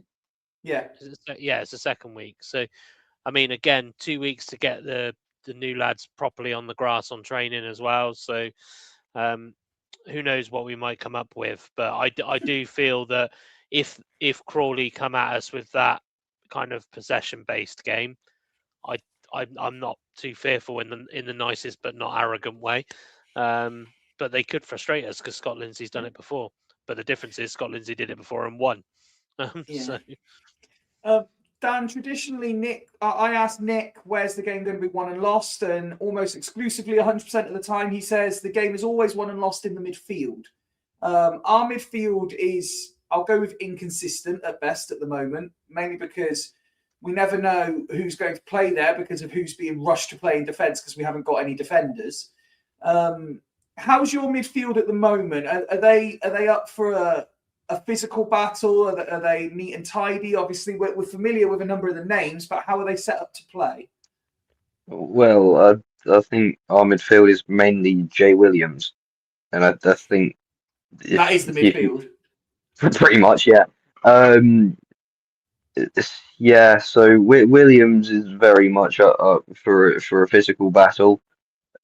Yeah, it's the second week. So, I mean, again, 2 weeks to get the new lads properly on the grass on training as well. So, who knows what we might come up with? But I do feel that if Crawley come at us with that kind of possession-based game, I'm not too fearful in the nicest but not arrogant way. But they could frustrate us because Scott Lindsay's done it before. But the difference is Scott Lindsay did it before and won. Dan, traditionally, Nick, I asked Nick, where's the game going to be won and lost? And almost exclusively 100% of the time, he says the game is always won and lost in the midfield. Our midfield is, I'll go with inconsistent at best at the moment, mainly because we never know who's going to play there because of who's being rushed to play in defence because we haven't got any defenders. How's your midfield at the moment? Are they up for a physical battle? Are they neat and tidy? Obviously, we're familiar with a number of the names, but how are they set up to play? Well, I think our midfield is mainly Jay Williams, and I think that is the midfield. Pretty much, yeah. So Williams is very much up for a physical battle.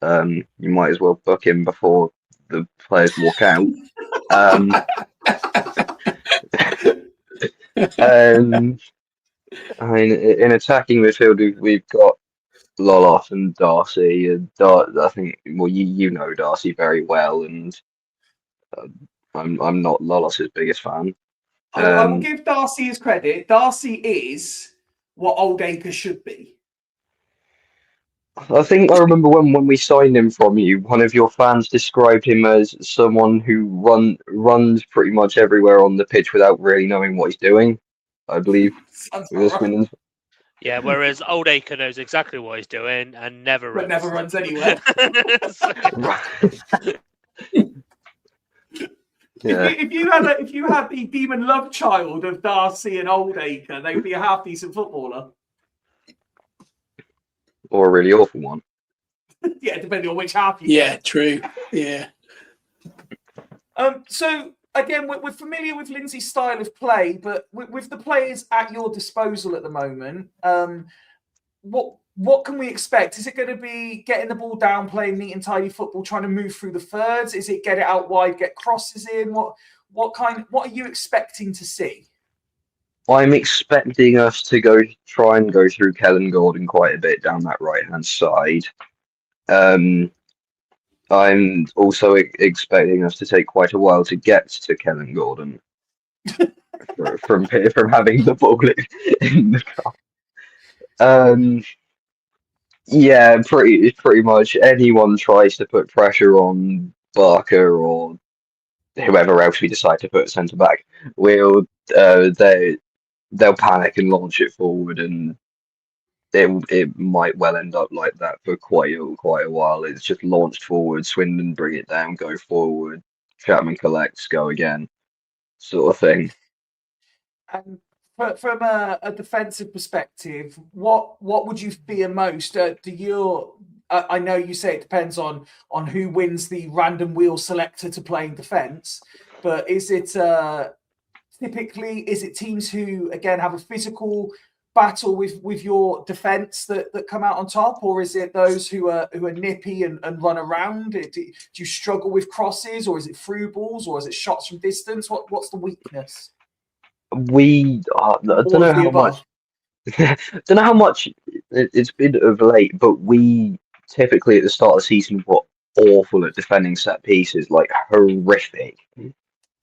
You might as well book him before the players walk out. I mean, in attacking midfield, we've got Loloff and Darcy. I think, well, you know Darcy very well, and I'm not Loloff's biggest fan. I will give Darcy his credit. Darcy is what Old Acre should be. I think I remember when we signed him from you, one of your fans described him as someone who runs pretty much everywhere on the pitch without really knowing what he's doing. I believe Sounds with about right. Swindon's. Yeah, whereas Old Acre knows exactly what he's doing and never But runs. never runs anywhere. So- Yeah, If you had the demon love child of Darcy and Oldacre, they'd be a half decent footballer. or a really awful one. Yeah, depending on which half you Yeah, true. Yeah. So again, we're familiar with Lindsay's style of play, but with the players at your disposal at the moment, what can we expect? Is it going to be getting the ball down, playing neat and tidy football, trying to move through the thirds? Is it get it out wide, get crosses in? What are you expecting to see? I'm expecting us to try and go through Kellen Gordon quite a bit down that right hand side. I'm also expecting us to take quite a while to get to Kellen Gordon from having the ball in the car. Yeah, pretty much anyone tries to put pressure on Barker or whoever else we decide to put centre back, will they'll panic and launch it forward, and it might well end up like that for quite a while. It's just launched forward, Swindon bring it down, go forward, Chapman collects, go again, sort of thing. And from a defensive perspective, what would you fear most? I know you say it depends on who wins the random wheel selector to playing defence, but is it typically teams who again have a physical battle with your defence that come out on top, or is it those who are nippy and run around? Do you struggle with crosses, or is it through balls, or is it shots from distance? What's the weakness? I don't know how much. Don't know how much it's been of late, but we typically at the start of the season were awful at defending set pieces, like horrific.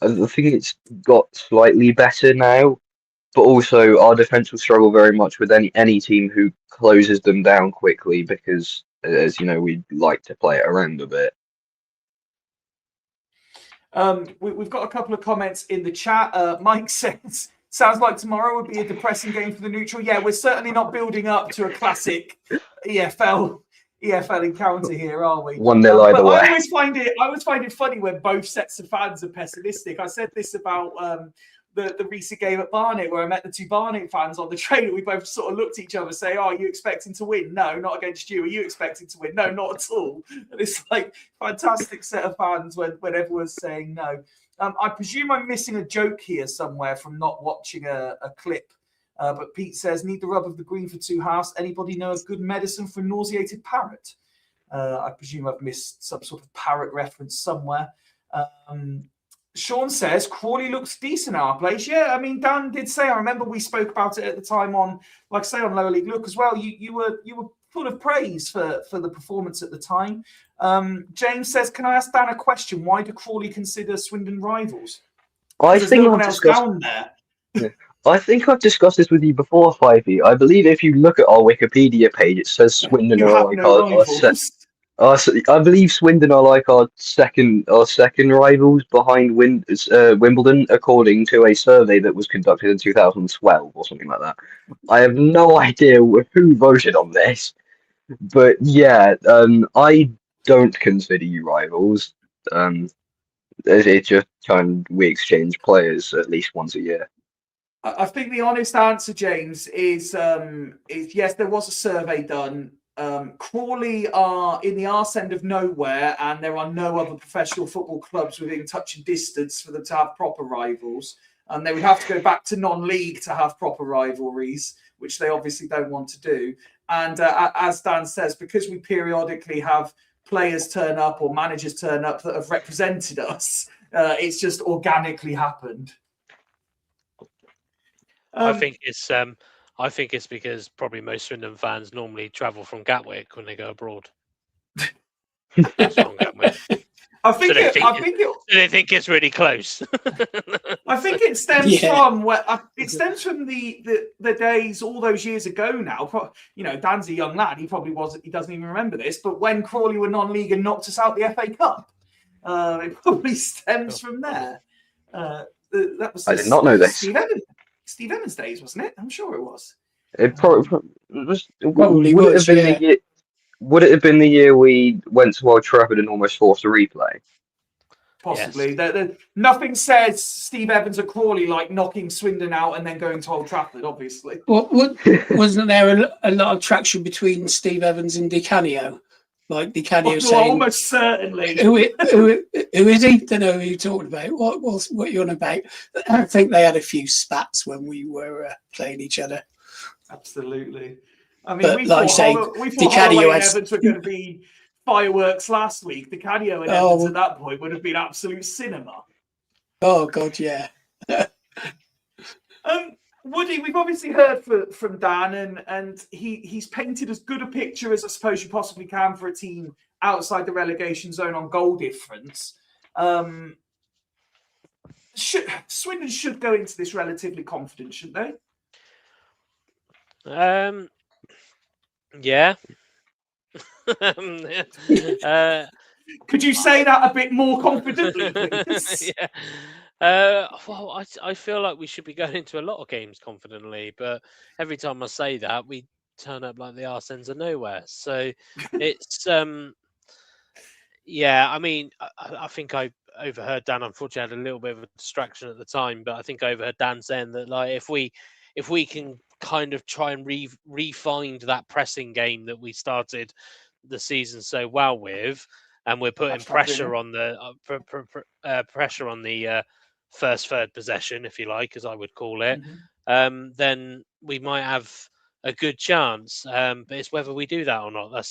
I think it's got slightly better now, but also our defense will struggle very much with any team who closes them down quickly because, as you know, we like to play it around a bit. We've got a couple of comments in the chat. Mike says, sounds like tomorrow would be a depressing game for the neutral. Yeah, we're certainly not building up to a classic EFL encounter here, are we? 1-0 either way. I always find it funny when both sets of fans are pessimistic. I said this about the recent game at Barnet, where I met the two Barnet fans on the train. We both sort of looked at each other and say, "Oh, are you expecting to win? No, not against you. Are you expecting to win? No, not at all." And it's like fantastic set of fans when everyone's saying no. I presume I'm missing a joke here somewhere from not watching a clip. But Pete says, need the rub of the green for 2 halves. Anybody know of good medicine for a nauseated parrot? I presume I've missed some sort of parrot reference somewhere. Sean says, Crawley looks decent at our place. Yeah, I mean, Dan did say, I remember we spoke about it at the time on, like I say, on Lower League Look as well. You were full of praise for the performance at the time. James says, can I ask Dan a question? Why do Crawley consider Swindon rivals? I There's think no one I've else discussed. down there. Yeah. I think I've discussed this with you before, Fyfie. I believe if you look at our Wikipedia page, it says Swindon You are have like no our rivals. I believe Swindon are like our second rivals behind Wimbledon, according to a survey that was conducted in 2012 or something like that. I have no idea who voted on this, but yeah, I don't consider you rivals. It's just we exchange players at least once a year. I think the honest answer, James, is yes, there was a survey done. Crawley are in the arse end of nowhere, and there are no other professional football clubs within touch and distance for them to have proper rivals. And they would have to go back to non-league to have proper rivalries, which they obviously don't want to do. And as Dan says, because we periodically have players turn up or managers turn up that have represented us, it's just organically happened. I think it's because probably most Swindon fans normally travel from Gatwick when they go abroad. That's from Gatwick. I think So they it think it's really close. I think it stems Yeah. from it stems from the days all those years ago now. You know, Dan's a young lad. He doesn't even remember this. But when Crawley were non-league and knocked us out the FA Cup, it probably stems from there. That was I did not know this. Steve Evans days, wasn't it? I'm sure it was. It probably was. Probably Would it was, have been yeah. the year? Would it have been the year we went to Old Trafford and almost forced a replay? Possibly. Nothing says Steve Evans or Crawley like knocking Swindon out and then going to Old Trafford, obviously. Well, wasn't there a lot of traction between Steve Evans and Di Canio? Like Di Canio saying, almost certainly. who is he? Don't know who you're talking about. What you're on about? I think they had a few spats when we were playing each other. Absolutely. I mean, But we like I say, thought Di Canio Holloway and has- Evans were going to be fireworks last week. Di Canio and Evans at that point would have been absolute cinema. Oh God, yeah. Woody, we've obviously heard from Dan, and he's painted as good a picture as I suppose you possibly can for a team outside the relegation zone on goal difference. Swindon should go into this relatively confident, shouldn't they? Yeah. Could you say that a bit more confidently, please? Yeah. Well, I feel like we should be going into a lot of games confidently, but every time I say that, we turn up like the arse ends of nowhere. So it's yeah. I mean, I think I overheard Dan. Unfortunately, I had a little bit of a distraction at the time, but I think I overheard Dan saying that like if we can kind of try and refine that pressing game that we started the season so well with, and we're putting pressure on the pressure on the first third possession, if you like, as I would call it, then we might have a good chance. But it's whether we do that or not. I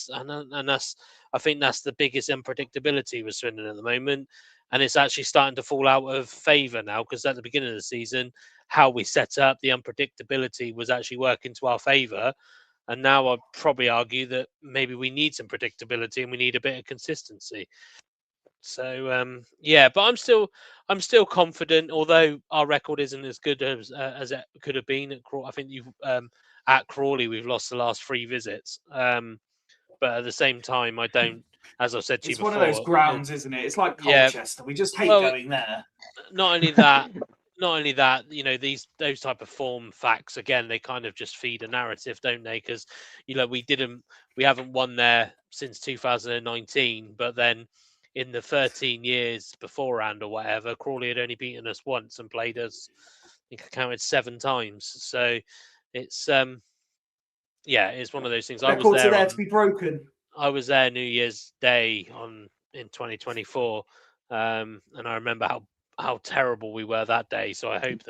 think that's the biggest unpredictability with Swindon at the moment, and it's actually starting to fall out of favour now, because at the beginning of the season, how we set up, the unpredictability was actually working to our favour. And now I'd probably argue that maybe we need some predictability and we need a bit of consistency. So yeah, but I'm still confident, although our record isn't as good as it could have been. I think at Crawley we've lost the last 3 visits. But at the same time, I don't, as I've said to you before, it's one of those grounds, isn't it? It's like Colchester. We just hate going there. Not only that, you know, those type of form facts, again, they kind of just feed a narrative, don't they? Because, you know, we haven't won there since 2019, but then in the 13 years beforehand or whatever, Crawley had only beaten us once and played us, I think I counted 7 times. So it's yeah, it's one of those things. Records are there to be broken. I was there New Year's Day in 2024, and I remember how terrible we were that day. So I hope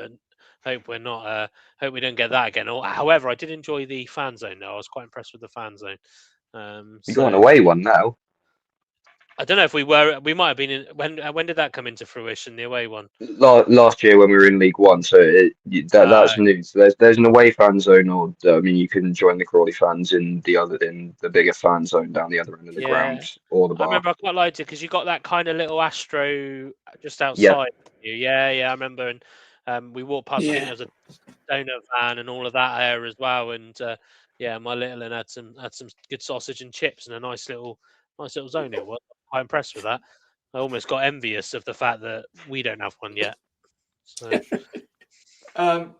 we're not hope we don't get that again. However, I did enjoy the fan zone though. I was quite impressed with the fan zone. You're going away one now. I don't know if we might have been in when did that come into fruition, the away one? Last year when we were in League One, so that's news. There's an away fan zone, or I mean, you can join the Crawley fans in the bigger fan zone down the other end of the ground or the bar. I remember I quite liked it because you got that kind of little Astro just outside. Yeah, I remember, and we walked past. I think there was a donut van and all of that there as well, and yeah, my little one had some good sausage and chips and a nice little zone it was. Quite impressed with that. I almost got envious of the fact that we don't have one yet. So.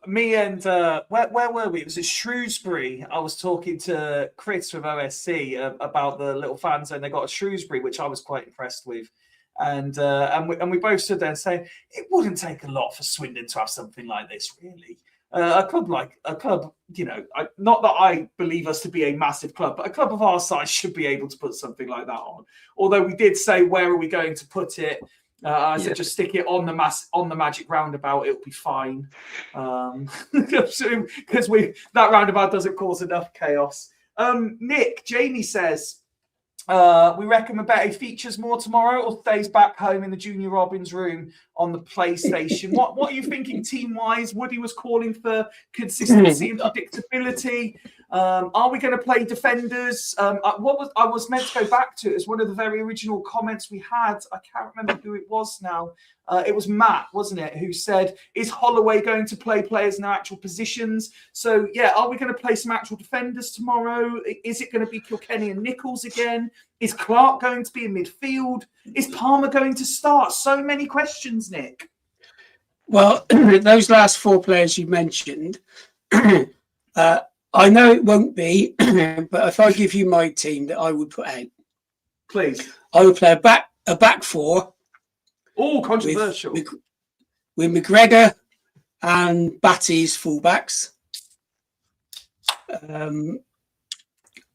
Me and where were we? It was at Shrewsbury. I was talking to Chris with OSC about the little fan zone they got at Shrewsbury, which I was quite impressed with. And we both stood there saying it wouldn't take a lot for Swindon to have something like this, really. A club, you know, not that I believe us to be a massive club, but a club of our size should be able to put something like that on. Although we did say, where are we going to put it? I said, just stick it on the magic roundabout. It'll be fine, because that roundabout doesn't cause enough chaos. Nick, Jamie says, we reckon Mabete features more tomorrow or stays back home in the Junior Robbins room on the PlayStation. What are you thinking team-wise? Woody was calling for consistency and predictability. Are we going to play defenders? What I was meant to go back to is one of the very original comments we had. I can't remember who it was now. It was Matt, wasn't it, who said, is Holloway going to play players in their actual positions? So, yeah, are we going to play some actual defenders tomorrow? Is it going to be Kilkenny and Nichols again? Is Clark going to be in midfield? Is Palmer going to start? So many questions, Nick. Well, those last 4 players you mentioned, I know it won't be, but if I give you my team that I would put out, please, I would play a back 4. Oh, controversial. With McGregor and Batty's fullbacks.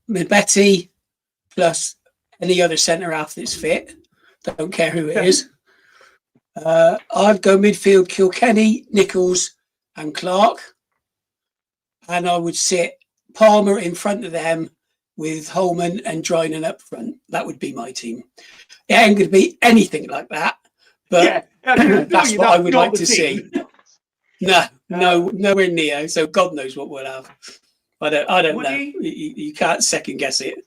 Betty plus any other centre half that's fit. Don't care who it is. I'd go midfield Kilkenny, Nichols, and Clark. And I would sit Palmer in front of them with Holman and Drinan up front. That would be my team. It ain't going to be anything like that, but that's what I would like to see. No, nowhere near. So God knows what we'll have. I don't know. You can't second guess it.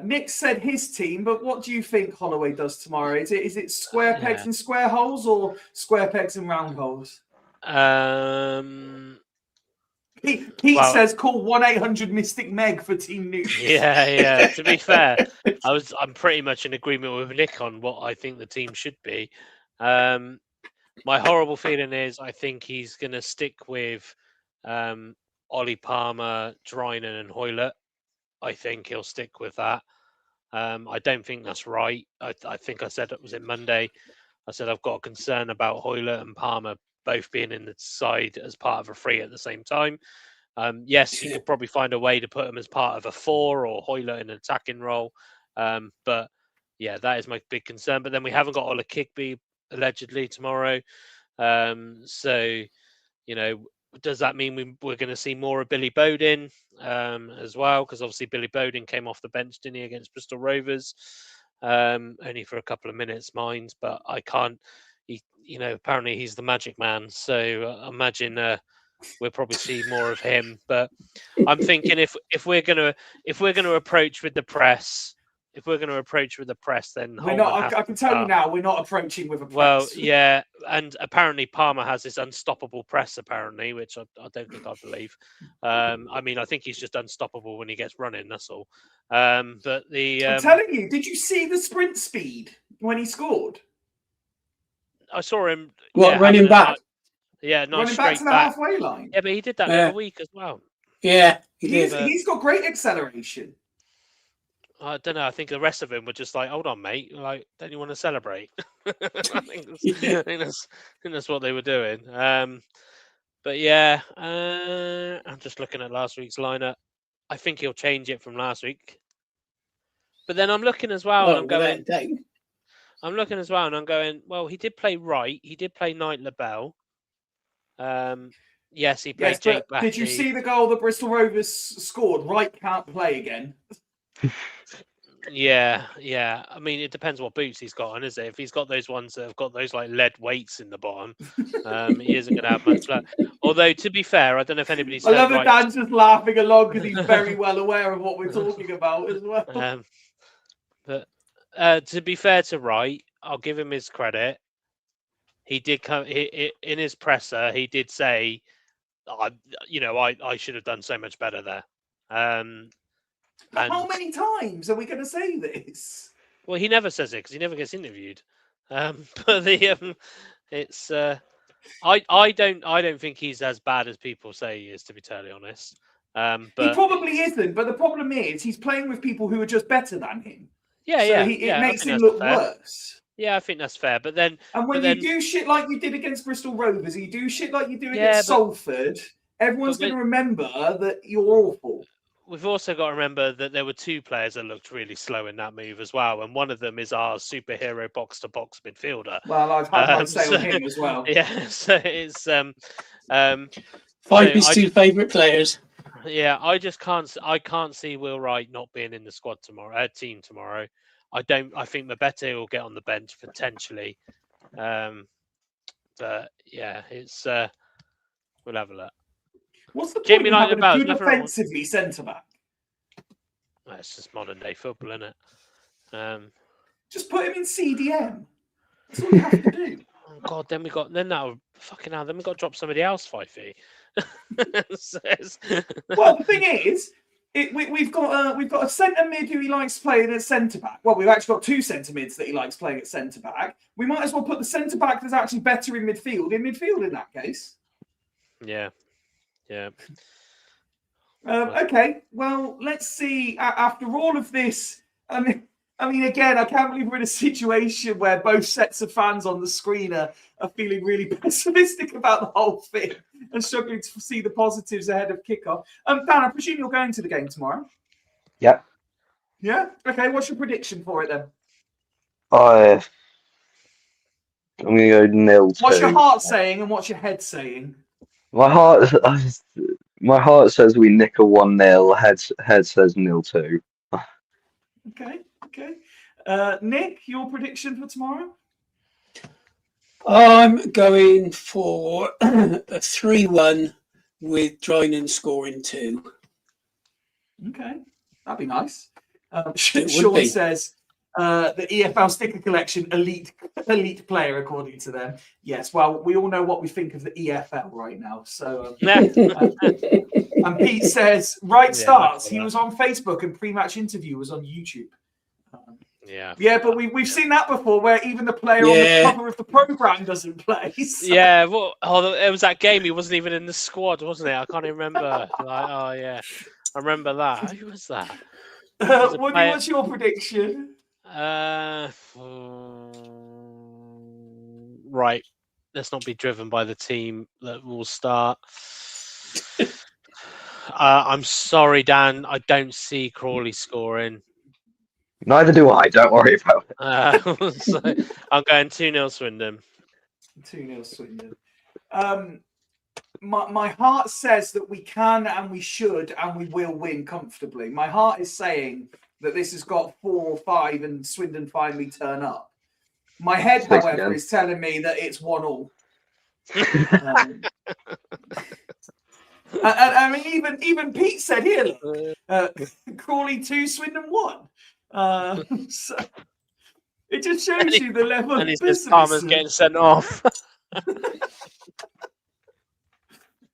Nick said his team, but what do you think Holloway does tomorrow? Is it square pegs and square holes or square pegs and round holes? Pete says call 1-800 Meg for Team News. Yeah. To be fair, I'm pretty much in agreement with Nick on what I think the team should be. My horrible feeling is I think he's going to stick with Ollie Palmer, Drinan, and Hoylett. I think he'll stick with that. I don't think that's right. I think I said, was it Monday? I said I've got a concern about Hoylett and Palmer both being in the side as part of a 3 at the same time. Yes, you could probably find a way to put them as part of a 4 or Hoylett in an attacking role. But yeah, that is my big concern. But then we haven't got Ola Kigby allegedly tomorrow. So, does that mean we're going to see more of Billy Bowden as well? Because obviously Billy Bowden came off the bench, didn't he, against Bristol Rovers? Only for a couple of minutes, mind. But I can't. Apparently he's the magic man. So imagine we'll probably see more of him. But I'm thinking if we're gonna approach with the press. If we're going to approach with the press, then we're not. I can tell you now, we're not approaching with a press. Well, yeah, and apparently Palmer has this unstoppable press, apparently, which I don't think I believe. I think he's just unstoppable when he gets running. That's all. But I'm telling you, did you see the sprint speed when he scored? I saw him. Running back? Running back to the halfway line. Yeah, but he did that the other week as well. Yeah, he's got great acceleration. I don't know. I think the rest of them were just like, "Hold on, mate. Like, don't you want to celebrate?" I think that's what they were doing. But yeah, I'm just looking at last week's lineup. I think he'll change it from last week. But then I'm looking as well, and I'm going. I'm looking as well, and I'm going. Well, he did play right. He did play Knight LaBelle. Yes, he played Jake Batty. Did you see the goal that Bristol Rovers scored? Wright can't play again. Yeah. I mean, it depends what boots he's got on, is it? If he's got those ones that have got those like lead weights in the bottom, he isn't going to have much luck. Although, to be fair, I don't know if anybody's. I love that Dan's just laughing along because he's very well aware of what we're talking about as well. But to be fair to Wright, I'll give him his credit. He did come in his presser. He did say, I should have done so much better there." How many times are we going to say this? Well, he never says it because he never gets interviewed. But it's I don't think he's as bad as people say he is, to be totally honest. But he probably isn't. But the problem is he's playing with people who are just better than him. It makes him look worse. Yeah, I think that's fair. But then, you do shit like you did against Bristol Rovers, you do shit like you do against Salford, everyone's going to remember that you're awful. We've also got to remember that there were 2 players that looked really slow in that move as well, and one of them is our superhero box-to-box midfielder. Well, I've had my say on him as well. Yeah, so it's Fyfie's 2 favourite players. Yeah, I can't see Will Wright not being in the squad tomorrow, team tomorrow. I think Mabete will get on the bench potentially, but yeah, it's we'll have a look. What's the point Jamie in like having the a bells, good nothing wrong with- offensively centre back? It's just modern day football, isn't it? Just put him in CDM. That's all you have to do. Oh God, then we got then that fucking hell. Then we got to drop somebody else, Fyfie. Well, the thing is, we've got a centre mid who he likes playing at centre back. Well, we've actually got two centre mids that he likes playing at centre back. We might as well put the centre back that's actually better in midfield in that case. yeah. Okay, well, let's see. After all of this, I mean, again, I can't believe we're in a situation where both sets of fans on the screen are feeling really pessimistic about the whole thing and struggling to see the positives ahead of kickoff. Dan, I presume you're going to the game tomorrow? Yep. Yeah? Okay, what's your prediction for it then? I'm gonna go 0-2. What's your heart saying and what's your head saying? My heart says we nick a 1-0. Head says 0-2. Okay. Nick, your prediction for tomorrow? I'm going for a 3-1 with Drinan scoring 2. Okay, that'd be nice. It would Sean be. says the EFL sticker collection, elite player, according to them. Yes, well, we all know what we think of the EFL right now. So, and Pete says, right starts. He was on Facebook and pre-match interview was on YouTube. Yeah, but we've seen that before, where even the player on the cover of the program doesn't play. So. Yeah, well, it was that game. He wasn't even in the squad, wasn't it? I can't even remember. Oh yeah, I remember that. Who was that? What's your prediction? Right. Let's not be driven by the team that will start. I'm sorry, Dan. I don't see Crawley scoring. Neither do I. Don't worry about it. So I'm going 2-0 Swindon. 2-0 Swindon. My heart says that we can and we should and we will win comfortably. My heart is saying that this has got 4 or 5 and Swindon finally turn up. My head, however, is telling me that it's 1-1. I mean, even Pete said here, Crawley 2, Swindon 1. So it just shows you the level of business. Palmer's getting sent off.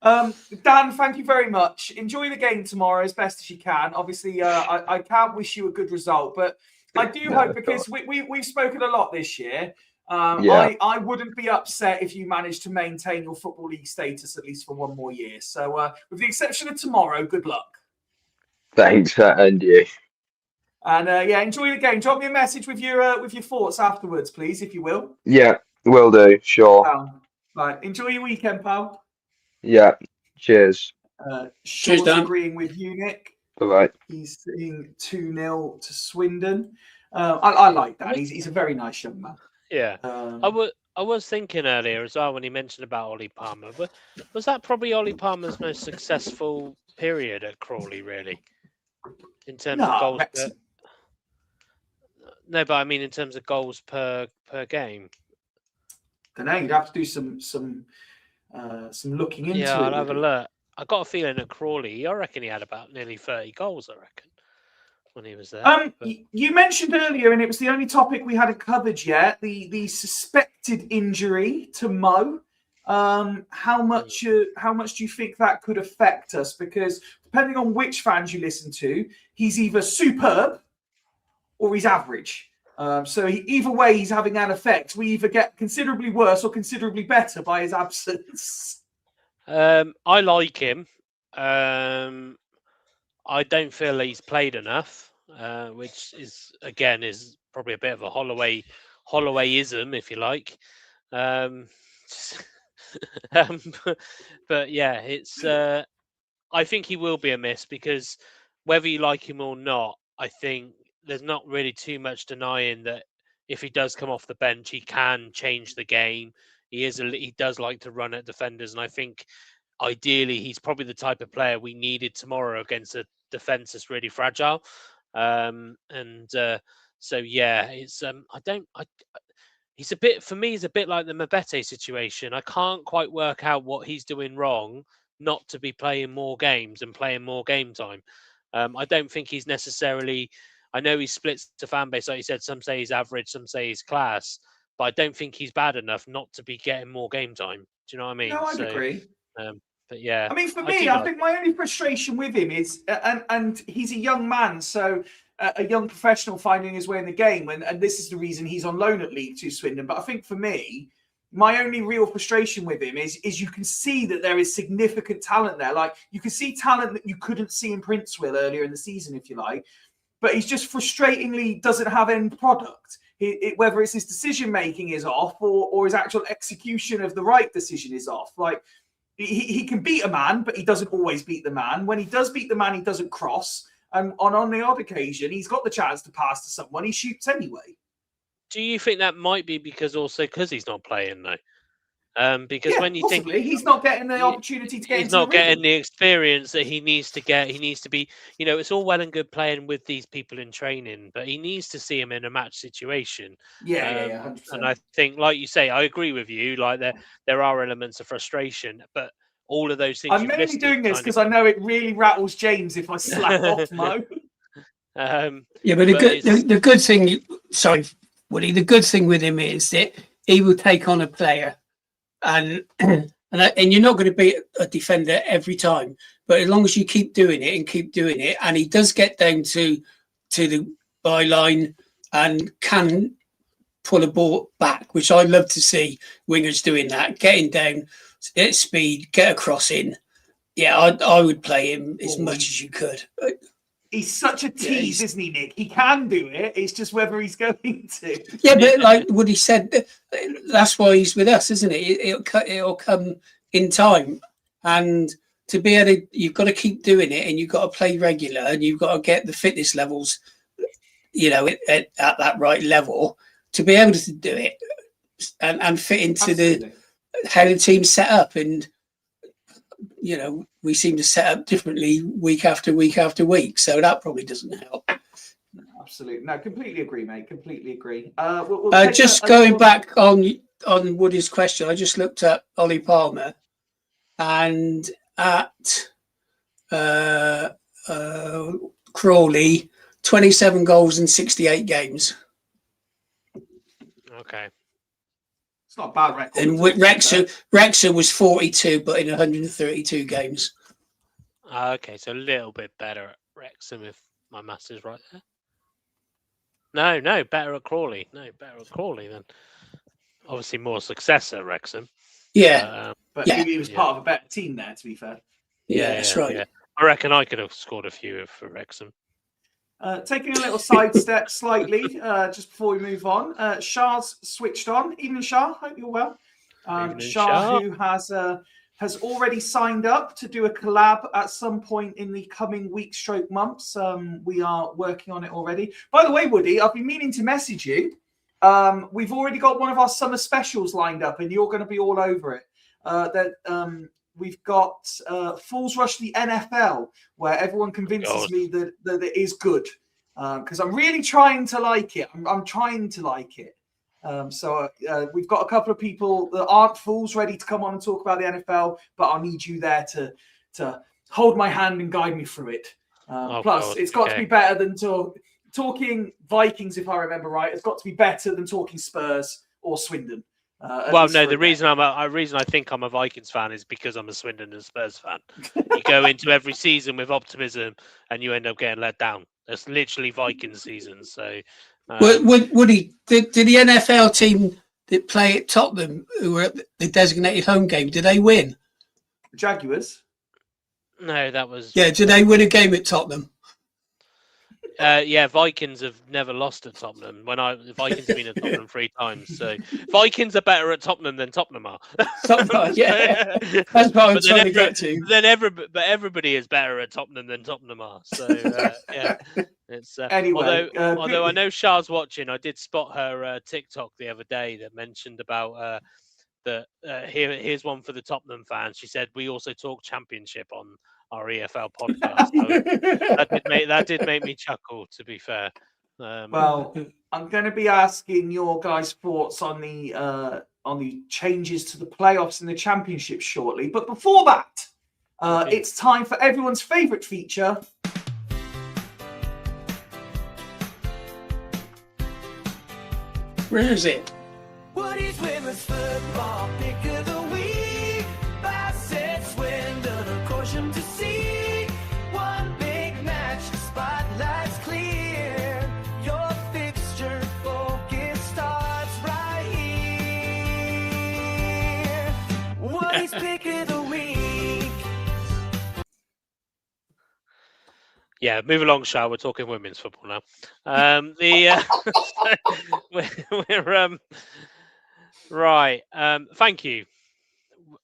Dan, thank you very much. Enjoy the game tomorrow as best as you can. Obviously, I can't wish you a good result, but I do hope, because we've spoken a lot this year. I wouldn't be upset if you managed to maintain your Football League status at least for one more year. So, with the exception of tomorrow, good luck. Thanks, and you. And enjoy the game. Drop me a message with your thoughts afterwards, please, if you will. Yeah, will do. Sure. Right, enjoy your weekend, pal. Yeah. Cheers. Cheers, Dan. Agreeing with you, Nick. Bye-bye. He's saying 2-0 to Swindon. I like that. He's a very nice young man. Yeah. I was thinking earlier as well when he mentioned about Ollie Palmer. But was that probably Ollie Palmer's most successful period at Crawley, really? In terms of goals no, but I mean in terms of goals per game. I don't know. You'd have to do some looking into it. Yeah, I'll have a look. I got a feeling at Crawley, I reckon he had about nearly 30 goals, I reckon, when he was there. You mentioned earlier, and it was the only topic we hadn't covered yet, the suspected injury to Mo. How much do you think that could affect us? Because depending on which fans you listen to, he's either superb or he's average. So either way, he's having an effect. We either get considerably worse or considerably better by his absence. I like him. I don't feel he's played enough, which is probably a bit of a Hollowayism, if you like. But yeah, it's. I think he will be a miss, because whether you like him or not, I think there's not really too much denying that if he does come off the bench, he can change the game. He does like to run at defenders, and I think ideally he's probably the type of player we needed tomorrow against a defense that's really fragile. So yeah, it's he's a bit, for me, he's a bit like the Mabete situation. I can't quite work out what he's doing wrong not to be playing more games and playing more game time. I don't think he's necessarily. I know he splits the fan base, like you said. Some say he's average, some say he's class, but I don't think he's bad enough not to be getting more game time. Do you know what I mean? No, I'd agree. But yeah, I mean, for I me, do I like think my only frustration with him is, and he's a young man, so a young professional finding his way in the game, and this is the reason he's on loan at League Two Swindon. But I think for me, my only real frustration with him is you can see that there is significant talent there. Like, you can see talent that you couldn't see in Princeville earlier in the season, if you like. But he's just frustratingly doesn't have end product. Whether it's his decision making is off or his actual execution of the right decision is off. Like, he can beat a man, but he doesn't always beat the man. When he does beat the man, he doesn't cross. And on the odd occasion, he's got the chance to pass to someone. He shoots anyway. Do you think that might be because he's not playing though? Because Yeah, when you possibly. think He's not getting the opportunity to get he's into not the rhythm. getting the experience that he needs to get, he needs to be. It's all well and good playing with these people in training, but he needs to see him in a match situation. Yeah, 100%. And I think, like you say, I agree with you. Like there are elements of frustration, but all of those things. I'm mainly doing this because I know it really rattles James if I slap off Mo. Yeah, but the good thing, sorry, Woody, the good thing with him is that he will take on a player, and you're not going to beat a defender every time, but as long as you keep doing it, and he does get down to the byline and can pull a ball back, which I love to see wingers doing that, getting down at speed, get a cross in. Yeah, I would play him as much as you could. He's such a tease, isn't he, Nick? He can do it. It's just whether he's going to. Yeah, but like Woody said, that's why he's with us, isn't it? It'll come in time, and to be able to, you've got to keep doing it, and you've got to play regular, and you've got to get the fitness levels, at that right level to be able to do it and fit into Absolutely. how the team's set up. And we seem to set up differently week after week after week, so that probably doesn't help. No, absolutely. No, completely agree, mate. Completely agree. Just going back on Woody's question, I just looked at Ollie Palmer, and at Crawley, 27 goals in 68 games. Okay. It's not a bad record. And Wrexham was 42, but in 132 games. Okay, so a little bit better at Wrexham, if my maths is right there. No, better at Crawley. No, better at Crawley then. Obviously more success at Wrexham. Yeah. But he was part of a better team there, to be fair. Yeah, that's right. Yeah. I reckon I could have scored a few for Wrexham. Taking a little sidestep slightly, just before we move on. Shah's switched on. Evening, Shah. Hope you're well. Evening, Shah, Shah. who has already signed up to do a collab at some point in the coming weeks, months. We are working on it already. By the way, Woody, I've been meaning to message you. We've already got one of our summer specials lined up, and you're going to be all over it. We've got Fools Rush the NFL, where everyone convinces me that it is good, because I'm really trying to like it. I'm trying to like it. So we've got a couple of people that aren't fools ready to come on and talk about the NFL, but I'll need you there to hold my hand and guide me through it. Plus, it's got to be better than talking Vikings, if I remember right. It's got to be better than talking Spurs or Swindon. Well, no, the reason I think I'm a Vikings fan is because I'm a Swindon and Spurs fan. You go into every season with optimism and you end up getting let down. That's literally Vikings season. So, Woody, did the NFL team that play at Tottenham, who were at the designated home game, did they win? Jaguars? No, that was... Yeah, did they win a game at Tottenham? Yeah, Vikings have never lost at Tottenham. The Vikings have been at Tottenham 3 times. So Vikings are better at Tottenham than Tottenham are. Yeah, that's what I'm trying to get to. But everybody is better at Tottenham than Tottenham are. So yeah, it's anyway. Although I know Shah's watching, I did spot her TikTok the other day that mentioned about here's one for the Tottenham fans. She said we also talk Championship on our EFL podcast. So that did make me chuckle, to be fair. Well, I'm going to be asking your guys' thoughts on the changes to the playoffs in the Championship shortly. But before that, Okay. It's time for everyone's favourite feature. Where is it? Woody's Women's Football Pick of the Week. Bassett, Swindon, of Corsham to see. One big match, the spotlight's clear. Your fixture focus starts right here. Woody's Pick of the Week. Yeah, move along, Shah. We're talking women's football now. We're right. Thank you.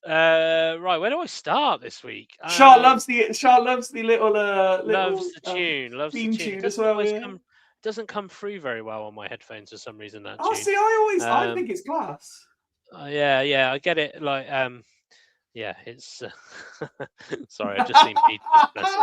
Right, where do I start this week? Shah loves the little Loves the tune. Loves the theme tune. It tune as doesn't well. always Yeah. doesn't come through very well on my headphones for some reason. That Oh, tune. see, I think it's class. Yeah, I get it. Like, yeah, it's. Sorry, I've just seen Peter's message.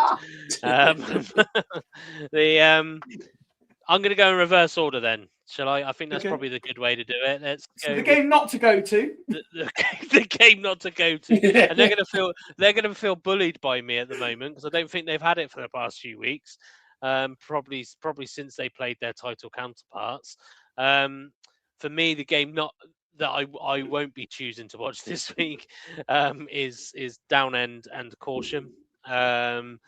I'm going to go in reverse order then. Shall I? I think that's Okay. probably the good way to do it. Let's So go the with game not to go to. the game not to go to, and they're going to feel bullied by me at the moment because I don't think they've had it for the past few weeks. Probably since they played their title counterparts. For me, the game not that I won't be choosing to watch this week is Downend and Corsham. Obviously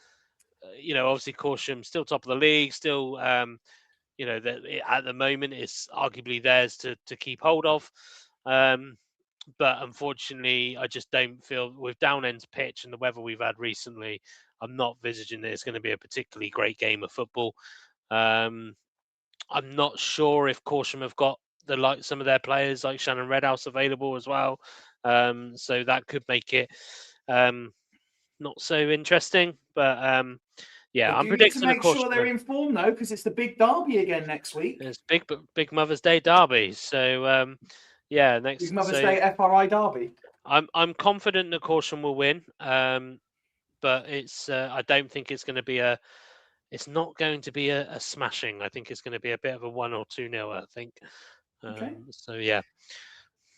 Corsham still top of the league, still that at the moment is arguably theirs to keep hold of. But unfortunately, I just don't feel with Downend's pitch and the weather we've had recently, I'm not envisaging that it's going to be a particularly great game of football. I'm not sure if Corsham have got some of their players like Shannon Redhouse available as well. So that could make it not so interesting. But yeah, They I'm do need to predicting a make sure Corsham they're win. in form though, because it's the big derby again next week. It's big Mother's Day derby. So yeah, Big Mother's Day FRI derby. I'm confident that Corsham will win. But it's I don't think it's going to be it's not going to be a smashing. I think it's going to be a bit of a 1 or 2-0, I think. Okay. So yeah.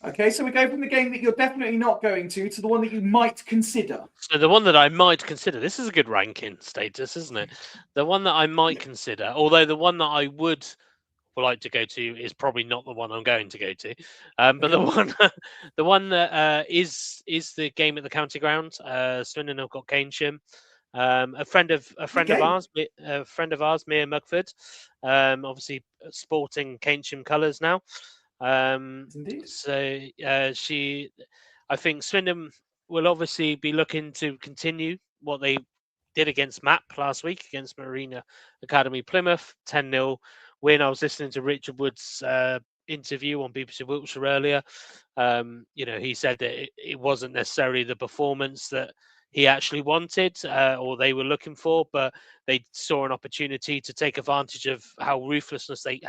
Okay, so we go from the game that you're definitely not going to the one that you might consider. So the one that I might consider, this is a good ranking status, isn't it? The one that I might consider, although the one that I would like to go to is probably not the one I'm going to go to. But the one that is the game at the county ground. Swindon have got Keynsham. A friend of ours, Mia Mugford, obviously sporting Keynsham colours now. Indeed. So I think Swindon will obviously be looking to continue what they did against MAP last week against Marina Academy Plymouth, 10-0 win. I was listening to Richard Wood's interview on BBC Wiltshire earlier. He said that it wasn't necessarily the performance that he actually wanted or they were looking for, but they saw an opportunity to take advantage of how ruthless they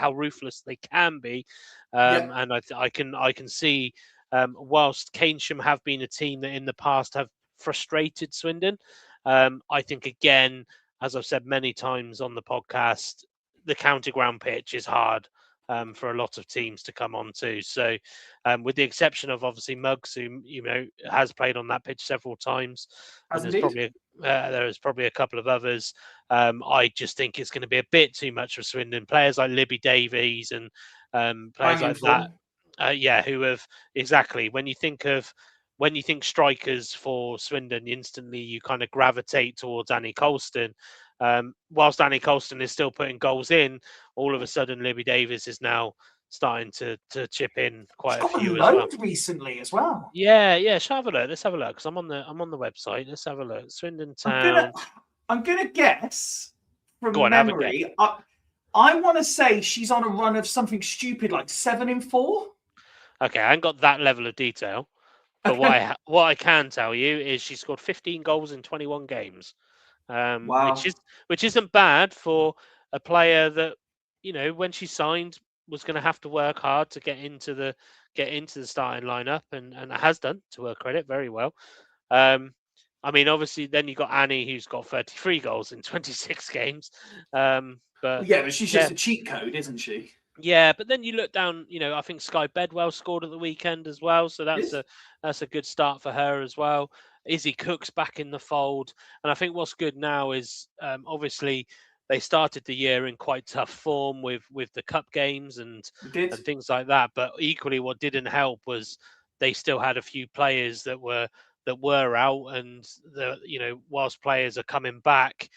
can be. And I can see whilst Keynsham have been a team that in the past have frustrated Swindon, I think again, as I've said many times on the podcast, the county ground pitch is hard for a lot of teams to come on to. So with the exception of obviously Muggs, who has played on that pitch several times, and there's probably a couple of others. I just think it's going to be a bit too much for Swindon. Players like Libby Davies and players like that, who have exactly when you think strikers for Swindon, instantly you kind of gravitate towards Annie Colston. Whilst Annie Colston is still putting goals in, all of a sudden Libby Davis is now starting to chip in quite a few as well. Recently as well. Yeah. Let's have a look. Because I'm on the website. Let's have a look. Swindon Town. I'm gonna guess from Go on, memory. I want to say she's on a run of something stupid like 7 in 4. Okay, I ain't got that level of detail, but what I can tell you is she scored 15 goals in 21 games. Wow. which isn't bad for a player that when she signed was going to have to work hard to get into the starting lineup and has done, to her credit, very well. Obviously then you got Annie, who's got 33 goals in 26 games. But she's just a cheat code, isn't she? Yeah, but then you look down, I think Sky Bedwell scored at the weekend as well, so that's a good start for her as well. Izzy Cook's back in the fold. And I think what's good now is obviously they started the year in quite tough form with the cup games and We did. things like that. But equally, what didn't help was they still had a few players that were out, and whilst players are coming back,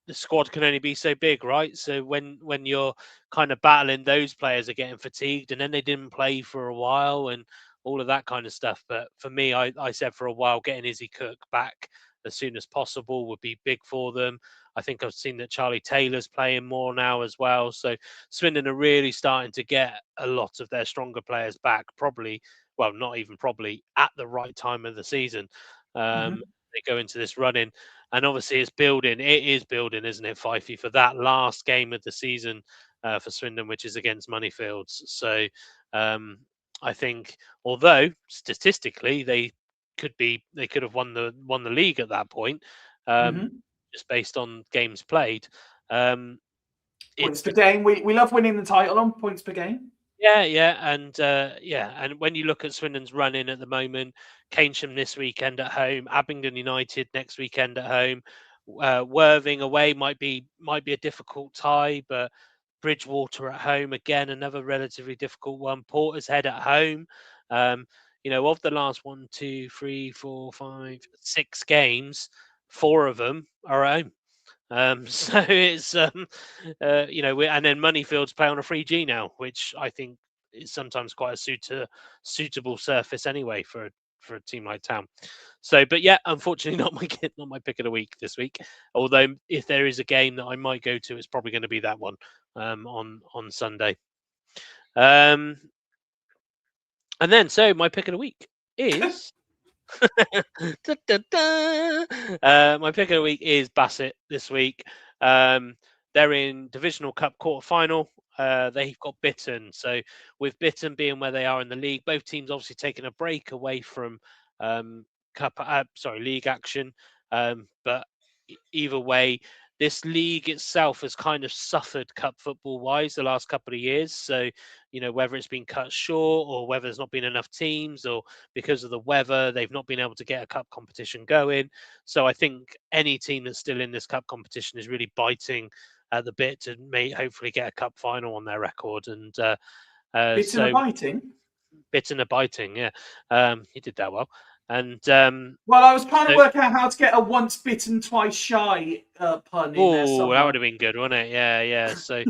the squad can only be so big, right? So when you're kind of battling, those players are getting fatigued, and then they didn't play for a while and all of that kind of stuff. But for me, I said for a while, getting Izzy Cook back as soon as possible would be big for them. I think I've seen that Charlie Taylor's playing more now as well. So Swindon are really starting to get a lot of their stronger players back, probably, well, not even probably, at the right time of the season. Mhm. They go into this run-in. And obviously it's building. It is building, isn't it, Fyfie, for that last game of the season for Swindon, which is against Moneyfields. So I think, although statistically they could have won the league at that point, Mhm. just based on games played. Points It's per game. We love winning the title on points per game. Yeah, and when you look at Swindon's run-in at the moment, Keynsham this weekend at home, Abingdon United next weekend at home, Worthing away might be a difficult tie, but Bridgewater at home again, another relatively difficult one. Portishead at home. Of the last 1, 2, 3, 4, 5, 6 games, 4 of them are at home. So it's and then Moneyfields play on a 3G now, which I think is sometimes quite a suitable surface anyway for a team like Town. So, but yeah, unfortunately, not my pick of the week this week. Although if there is a game that I might go to, it's probably going to be that one on Sunday. And then so my pick of the week is. Da, da, da. My pick of the week is Bassett this week. They're in Divisional Cup quarter final. They've got Bitton. So with Bitton being where they are in the league, both teams obviously taking a break away from league action. But either way, this league itself has kind of suffered cup football wise the last couple of years. So, whether it's been cut short or whether there's not been enough teams or because of the weather, they've not been able to get a cup competition going. So I think any team that's still in this cup competition is really biting at the bit to hopefully get a cup final on their record. And Bitten and biting. Bitten and biting, yeah. He did that well. And well, I was trying to work out how to get a once bitten, twice shy pun in there. Oh, that would have been good, wouldn't it? Yeah. So,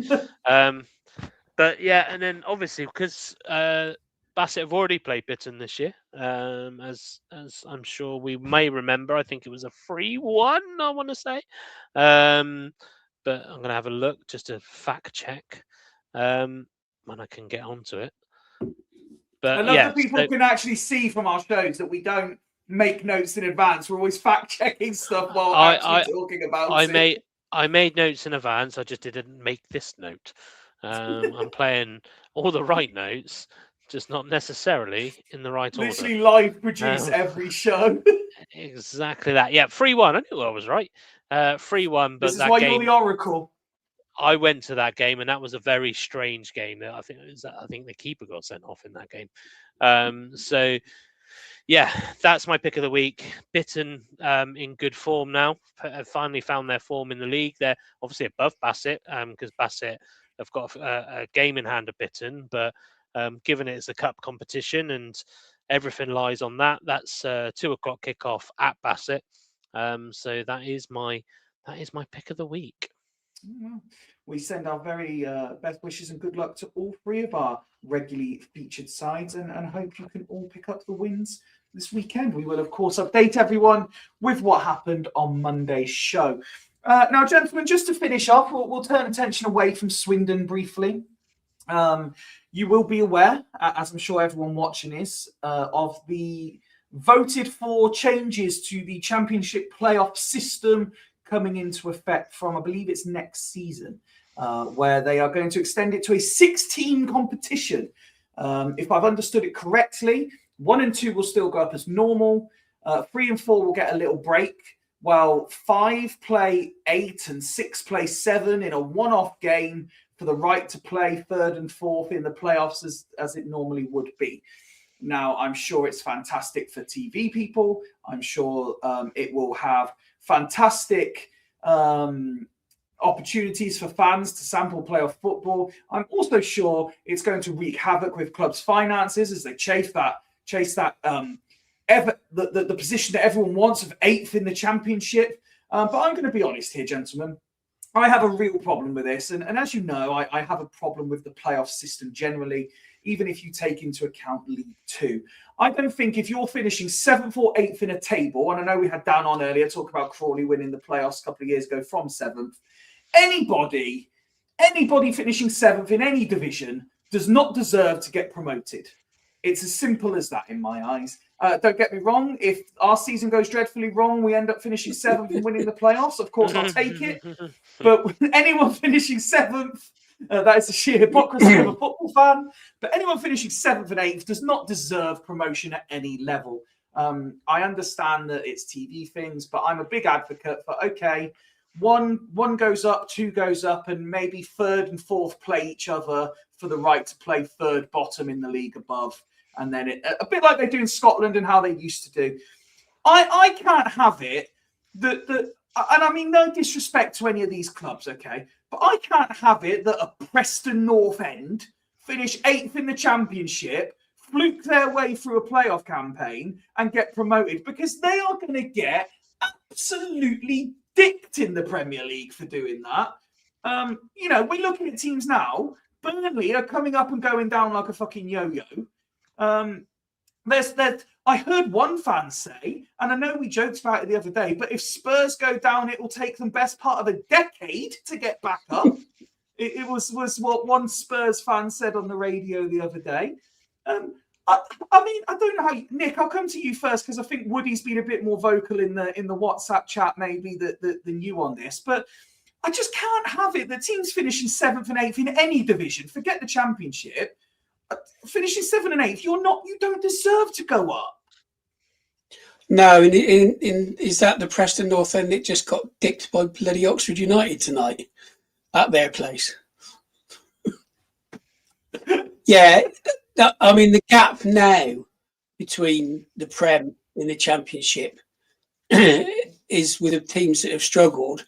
but yeah, and then obviously because Bassett have already played Bitton this year, as I'm sure we may remember. I think it was a 3-1, I want to say. But I'm going to have a look just to fact check when I can get onto it. But I love that people can actually see from our shows that we don't make notes in advance. We're always fact checking stuff while actually talking about it. I made notes in advance. I just didn't make this note. I'm playing all the right notes, just not necessarily in the right order. Literally live produce every show. Exactly that. Yeah, 3-1. I knew I was right. 3-1. But this is why you're the oracle. I went to that game, and that was a very strange game. I think the keeper got sent off in that game. So, yeah, that's my pick of the week. Bitton in good form now. Have finally found their form in the league. They're obviously above Bassett because Bassett have got a game in hand of Bitton, but given it's a cup competition and everything lies on that, that's 2 o'clock kickoff at Bassett. So that is my pick of the week. We send our very best wishes and good luck to all 3 of our regularly featured sides and hope you can all pick up the wins this weekend. We will, of course, update everyone with what happened on Monday's show. Now, gentlemen, just to finish off, we'll turn attention away from Swindon briefly. You will be aware, as I'm sure everyone watching is, of the voted for changes to the Championship playoff system coming into effect from, I believe it's next season, where they are going to extend it to a 16 competition. If I've understood it correctly, 1 and 2 will still go up as normal. 3 and 4 will get a little break, while 5 play 8 and 6 play 7 in a one-off game for the right to play 3rd and 4th in the playoffs as it normally would be. Now, I'm sure it's fantastic for TV people. I'm sure it will have fantastic opportunities for fans to sample playoff football. I'm also sure it's going to wreak havoc with clubs' finances as they chase that the position that everyone wants of 8th in the championship. But I'm going to be honest here, gentlemen. I have a real problem with this. And as you know, I have a problem with the playoff system generally, even if you take into account League Two. I don't think if you're finishing 7th or 8th in a table, and I know we had Dan on earlier talk about Crawley winning the playoffs a couple of years ago from 7th, anybody finishing 7th in any division does not deserve to get promoted. It's as simple as that in my eyes. Don't get me wrong. If our season goes dreadfully wrong, we end up finishing 7th and winning the playoffs. Of course, I'll take it. But anyone finishing 7th, that is the sheer hypocrisy of a football fan. But anyone finishing 7th and 8th does not deserve promotion at any level. I understand that it's TV things, but I'm a big advocate for, okay, one goes up, 2 goes up, and maybe 3rd and 4th play each other for the right to play 3rd bottom in the league above. And then a bit like they do in Scotland and how they used to do. I can't have it that and I mean no disrespect to any of these clubs, okay, but I can't have it that a Preston North End finish 8th in the championship, fluke their way through a playoff campaign, and get promoted, because they are going to get absolutely dicked in the Premier League for doing that. We're looking at teams now. Burnley are coming up and going down like a fucking yo-yo. I heard one fan say, and I know we joked about it the other day, but if Spurs go down, it will take them best part of a decade to get back up. It was what one Spurs fan said on the radio the other day. I mean, I don't know how Nick, I'll come to you first, because I think Woody's been a bit more vocal in the WhatsApp chat maybe than you on this, but I just can't have it that teams finishing 7th and 8th in any division, forget the championship, finishing 7th and 8th, you don't deserve to go up. No, is that the Preston North End that just got dicked by bloody Oxford United tonight at their place? Yeah, I mean, the gap now between the Prem and the Championship is with the teams that have struggled.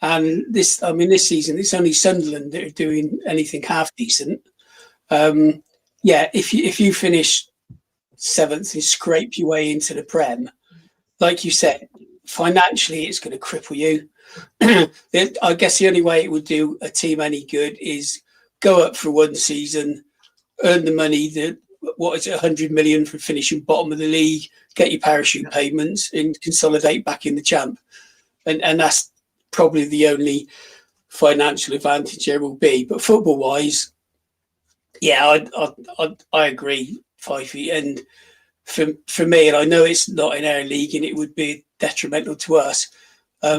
And this season, it's only Sunderland that are doing anything half decent. If you finish 7th and scrape your way into the Prem, like you said, financially it's going to cripple you. I guess the only way it would do a team any good is go up for one season, earn the money, 100 million for finishing bottom of the league, get your parachute payments, and consolidate back in the champ. And that's probably the only financial advantage there will be. But football wise, yeah, I agree, Fyfie. And for me, and I know it's not in our league and it would be detrimental to us,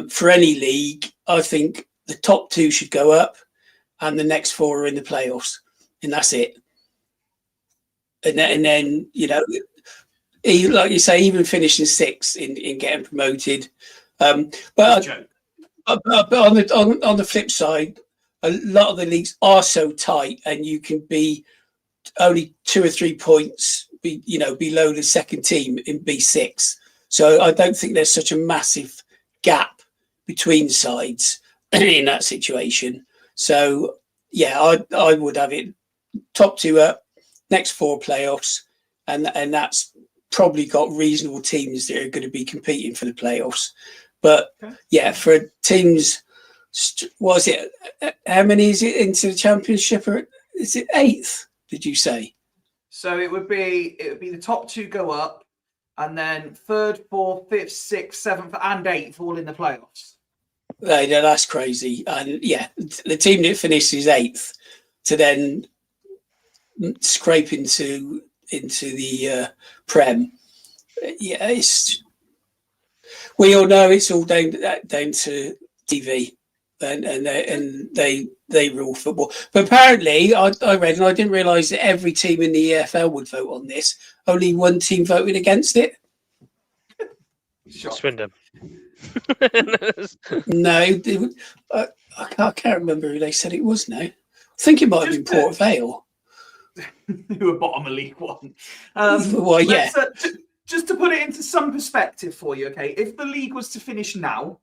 for any league, I think the top 2 should go up and the next 4 are in the playoffs, and that's it. And then like you say, even finishing 6th in getting promoted. But on the flip side, a lot of the leagues are so tight, and you can be only 2 or 3 points below the second team in B6. So I don't think there's such a massive gap between sides in that situation. So yeah, I would have it top 2 up, next 4 playoffs, and that's probably got reasonable teams that are going to be competing for the playoffs. But yeah, for teams, what is it? How many is it into the championship? Or is it 8th? Did you say? So it would be the top 2 go up, and then 3rd, 4th, 5th, 6th, 7th, and 8th all in the playoffs. Yeah, that's crazy. And yeah, the team that finishes 8th to then scrape into the Prem. Yeah, we all know it's all down to TV, and they rule football. But apparently, I read, and I didn't realise that every team in the EFL would vote on this. Only one team voted against it. Swindon. No, I can't remember who they said it was now. I think it might have been Port Vale. who are bottom of League One. Well, yeah. Just to put it into some perspective for you, okay? If the league was to finish now,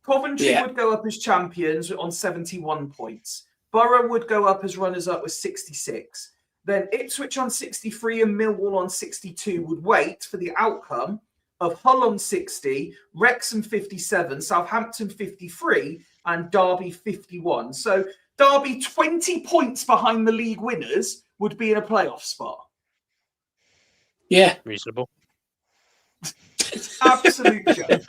Coventry would go up as champions on 71 points. Borough would go up as runners-up with 66. Then Ipswich on 63 and Millwall on 62 would wait for the outcome of Hull on 60, Wrexham 57, Southampton 53, and Derby 51. So Derby, 20 points behind the league winners, would be in a playoff spot. Yeah. Reasonable. Absolute joke.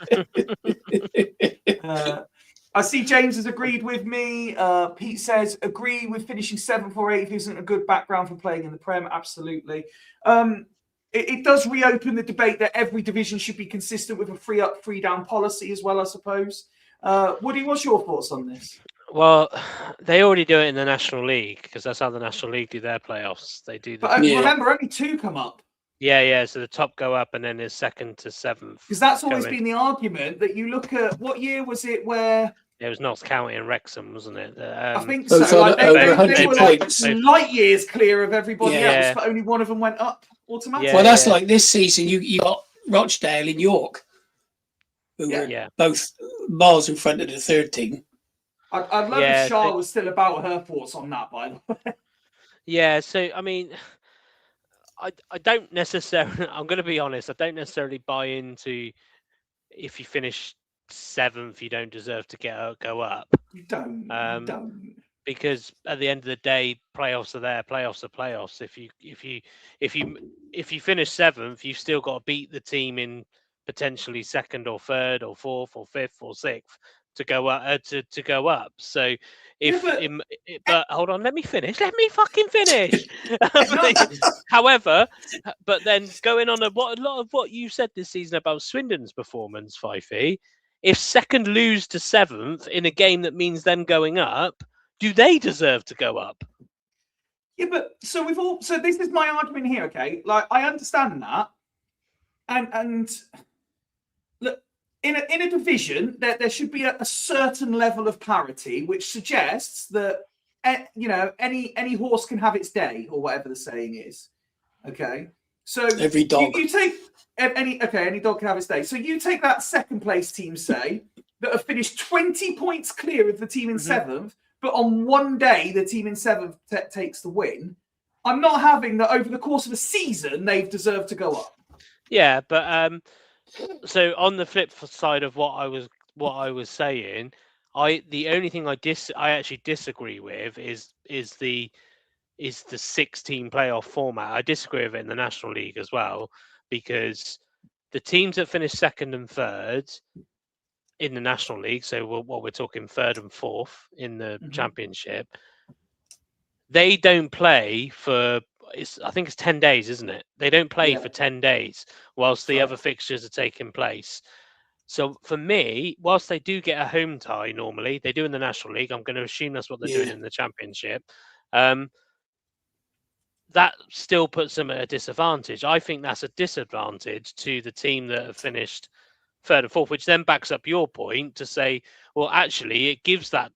I see James has agreed with me. Pete says, agree with finishing 7th or 8th isn't a good background for playing in the Prem. Absolutely. It does reopen the debate that every division should be consistent with a free up, free down policy as well, I suppose. Woody, what's your thoughts on this? Well, they already do it in the National League because that's how the National League do their playoffs. They do. But remember, only 2 come up. Yeah. So the top go up, and then there's 2nd to 7th. Because that's always been the argument that you look at. What year was it where? It was Notts County and Wrexham, wasn't it? I think so. Like they were like light years clear of everybody else, but only one of them went up automatically. Well, that's like this season. You got Rochdale in York, who were both miles in front of the 3rd team. I'd love if Shah was still about her thoughts on that, by the way. Yeah, so I mean, I don't necessarily. I'm going to be honest. I don't necessarily buy into if you finish 7th, you don't deserve to go up. You don't. Because at the end of the day, playoffs are there. Playoffs are playoffs. If you finish 7th, you've still got to beat the team in potentially 2nd or 3rd or 4th or 5th or 6th to go up. To go up. So but hold on, let me finish. Let me fucking finish. However, but then going on a lot of what you said this season about Swindon's performance, Fyfie, if 2nd lose to 7th in a game that means them going up, do they deserve to go up? Yeah, but so this is my argument here, okay? Like I understand that. And look, in a division, there should be a certain level of parity, which suggests that any horse can have its day, or whatever the saying is. Okay, so every dog you take any dog can have its day. So you take that 2nd place team, say that have finished 20 points clear of the team in 7th, but on one day the team in 7th takes the win. I'm not having that over the course of a season they've deserved to go up. Yeah, but so on the flip side of what I was saying, the only thing I actually disagree with is the 6-team playoff format. I disagree with it in the National League as well, because the teams that finish 2nd and 3rd in the National League, so what we're talking 3rd and 4th in the Championship, they don't play for. I think it's 10 days, isn't it? They don't play for 10 days whilst the other fixtures are taking place. So for me, whilst they do get a home tie normally, they do in the National League. I'm going to assume that's what they're doing in the Championship. That still puts them at a disadvantage. I think that's a disadvantage to the team that have finished 3rd and 4th, which then backs up your point to say, well, actually, it gives the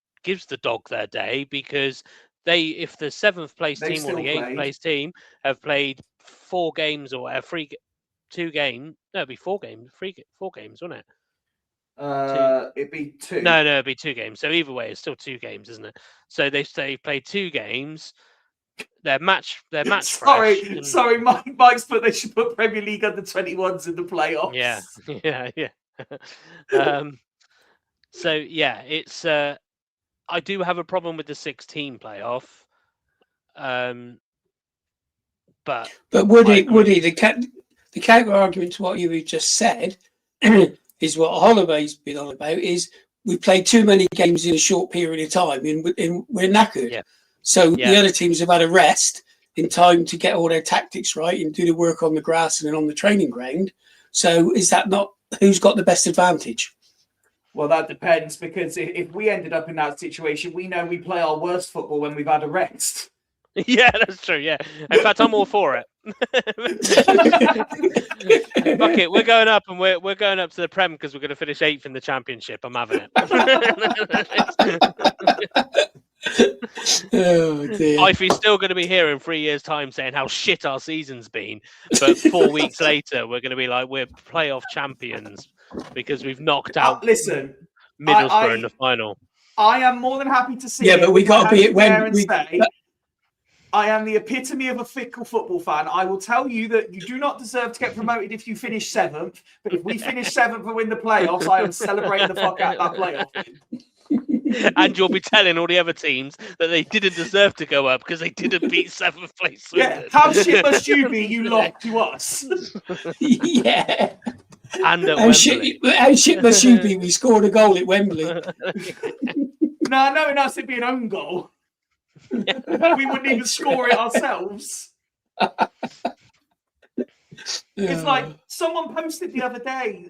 dog their day, because if the 7th place team or the 8th place team have played 4 games or whatever, 2 games, no, it'd be 4 games, 4 games, wouldn't it? It'd be 2. No, it'd be 2 games. So either way, it's still 2 games, isn't it? So they played 2 games. They're match. Sorry, Mike's put they should put Premier League under 21s in the playoffs. Yeah. So yeah, it's. I do have a problem with the 6-team playoff. But Woody, the counter argument to what you just said is what Holloway's been on about, is we played too many games in a short period of time and we're knackered. Yeah. So the other teams have had a rest in time to get all their tactics right and do the work on the grass and then on the training ground. So is that not who's got the best advantage? Well, that depends, because if we ended up in that situation, we know we play our worst football when we've had a rest. Yeah, that's true. Yeah, in fact, I'm all for it. Fuck it, we're going up, and we're going up to the Prem because we're going to finish 8th in the Championship. I'm having it. Oh dear. Fyfie's still going to be here in 3 years' time saying how shit our season's been, but 4 weeks later we're going to be like we're playoff champions because we've knocked out Listen, Middlesbrough in the final. I am more than happy to see. Yeah, it. but we got to be Hands it when there and say, I am the epitome of a fickle football fan. I will tell you that you do not deserve to get promoted if you finish 7th. But if we finish 7th and win the playoffs, I am celebrating the fuck out of that playoff win. And you'll be telling all the other teams that they didn't deserve to go up because they didn't beat 7th place Swindon. Yeah, how shit must you be? You lost to us. Yeah. And at How Wembley. shit must you be? We scored a goal at Wembley. No, knowing us, it'd be an own goal. We wouldn't even score it ourselves. It's like someone posted the other day,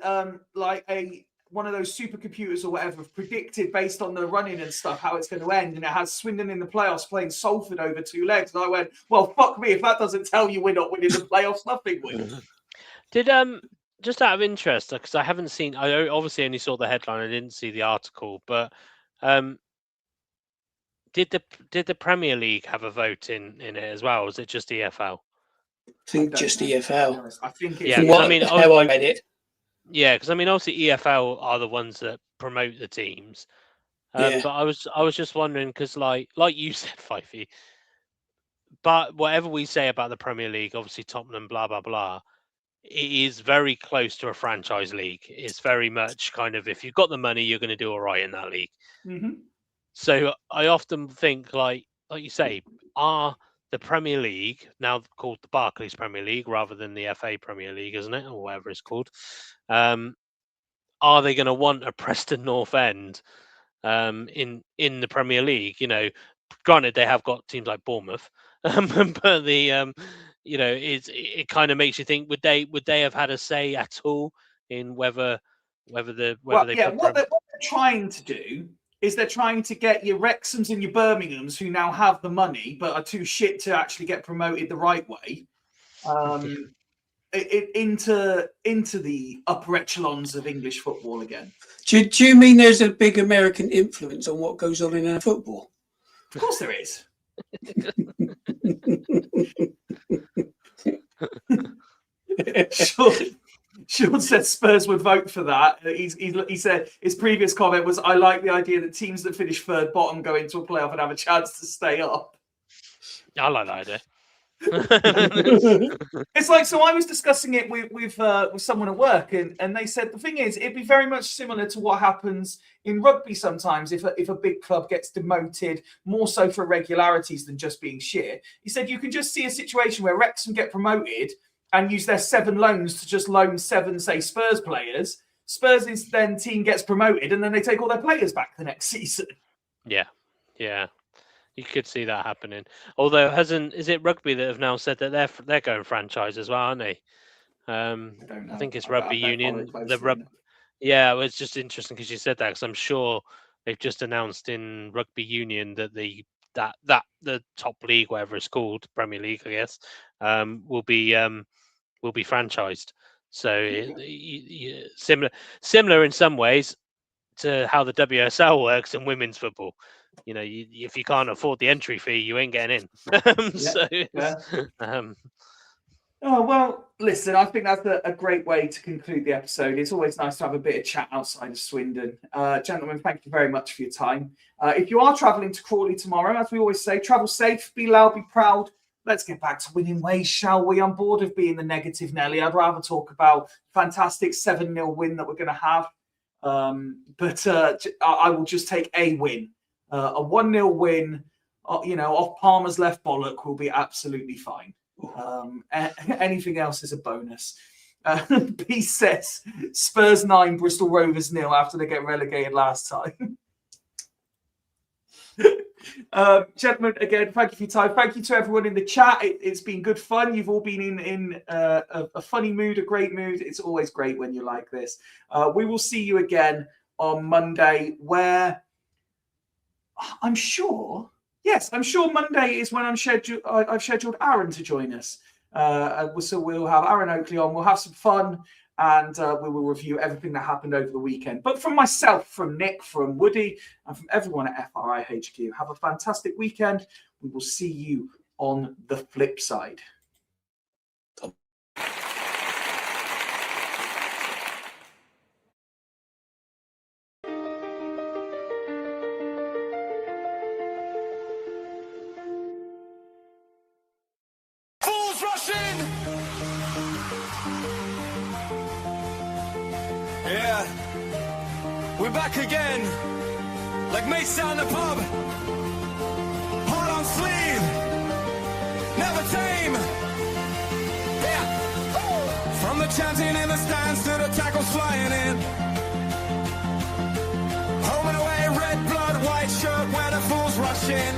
one of those supercomputers or whatever predicted based on the running and stuff how it's going to end, and it has Swindon in the playoffs playing Salford over 2 legs. And I went, well, fuck me, if that doesn't tell you we're not winning the playoffs, nothing will. Did just out of interest, because I haven't seen, I obviously only saw the headline, I didn't see the article, but did the Premier League have a vote in it as well? Or was it just EFL? I think just EFL. I think it's Yeah, how I read it. Yeah, because I mean, obviously EFL are the ones that promote the teams. Yeah. But I was just wondering because, like you said, Fyfie, but whatever we say about the Premier League, obviously Tottenham, blah blah blah, it is very close to a franchise league. It's very much kind of if you've got the money, you're going to do all right in that league. Mm-hmm. So I often think, like you say, are the Premier League, now called the Barclays Premier League rather than the FA Premier League, isn't it, or whatever it's called? Are they going to want a Preston North End in the Premier League? You know, granted they have got teams like Bournemouth, but the it kind of makes you think would they have had a say at all in whether they what they're trying to do is they're trying to get your Wrexhams and your Birminghams who now have the money but are too shit to actually get promoted the right way into the upper echelons of English football again. Do you mean there's a big American influence on what goes on in our football? Of course there is. Sean said Spurs would vote for that. He said his previous comment was, I like the idea that teams that finish third bottom go into a playoff and have a chance to stay up. I like that idea. It's like, so I was discussing it with someone at work, and they said the thing is it'd be very much similar to what happens in rugby sometimes if a big club gets demoted, more so for irregularities than just being shit. He said you can just see a situation where Wrexham get promoted and use their 7 loans to just loan 7, say, Spurs players. Spurs' then team gets promoted and then they take all their players back the next season. Yeah. You could see that happening. Although is it rugby that have now said that they're going franchise as well, aren't they? I think it's rugby union. Yeah, well, it's just interesting because you said that because I'm sure they've just announced in rugby union that the top league, whatever it's called, Premier League, I guess, will be franchised. So similar in some ways to how the WSL works in women's football. You know, if you can't afford the entry fee, you ain't getting in. Oh, well, listen, I think that's a great way to conclude the episode. It's always nice to have a bit of chat outside of Swindon. Gentlemen, thank you very much for your time. If you are travelling to Crawley tomorrow, as we always say, travel safe, be loud, be proud. Let's get back to winning ways, shall we? I'm bored of being the negative Nelly. I'd rather talk about fantastic 7-0 win that we're going to have. But I will just take a win. A 1-0 win, off Palmer's left bollock will be absolutely fine. Anything else is a bonus. B says Spurs 9, Bristol Rovers 0 after they get relegated last time. Gentlemen, again, thank you for your time. Thank you to everyone in the chat. It's been good fun. You've all been in a funny mood, a great mood. It's always great when you're like this. We will see you again on Monday, where I'm sure Monday is when I've scheduled Aaron to join us. So we'll have Aaron Oakley on. We'll have some fun. and we will review everything that happened over the weekend. But from myself, from Nick, from Woody, and from everyone at FRI HQ, have a fantastic weekend. We will see you on the flip side. Fools rushing. Yeah, we're back again, like mates down the pub. Heart on sleeve, never tame. Yeah, from the chanting in the stands to the tackles flying in. Home and away, red blood, white shirt, where the fools rush in.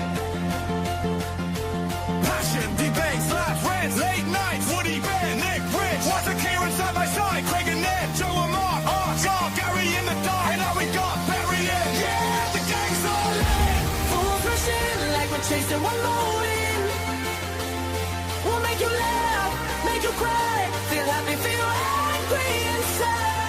Passion, debate, slaps, rants, late nights. Woody, Ben, Nick, Rich, Walter, Kieran, side by side. Craig and Ned, Joe and Mark, Art, Gar, Gary in the dark. And now we got Barry in. Yeah, the gang's all in. Fools rushing like we're chasing one moment. We'll make you laugh, make you cry, feel happy, feel angry inside.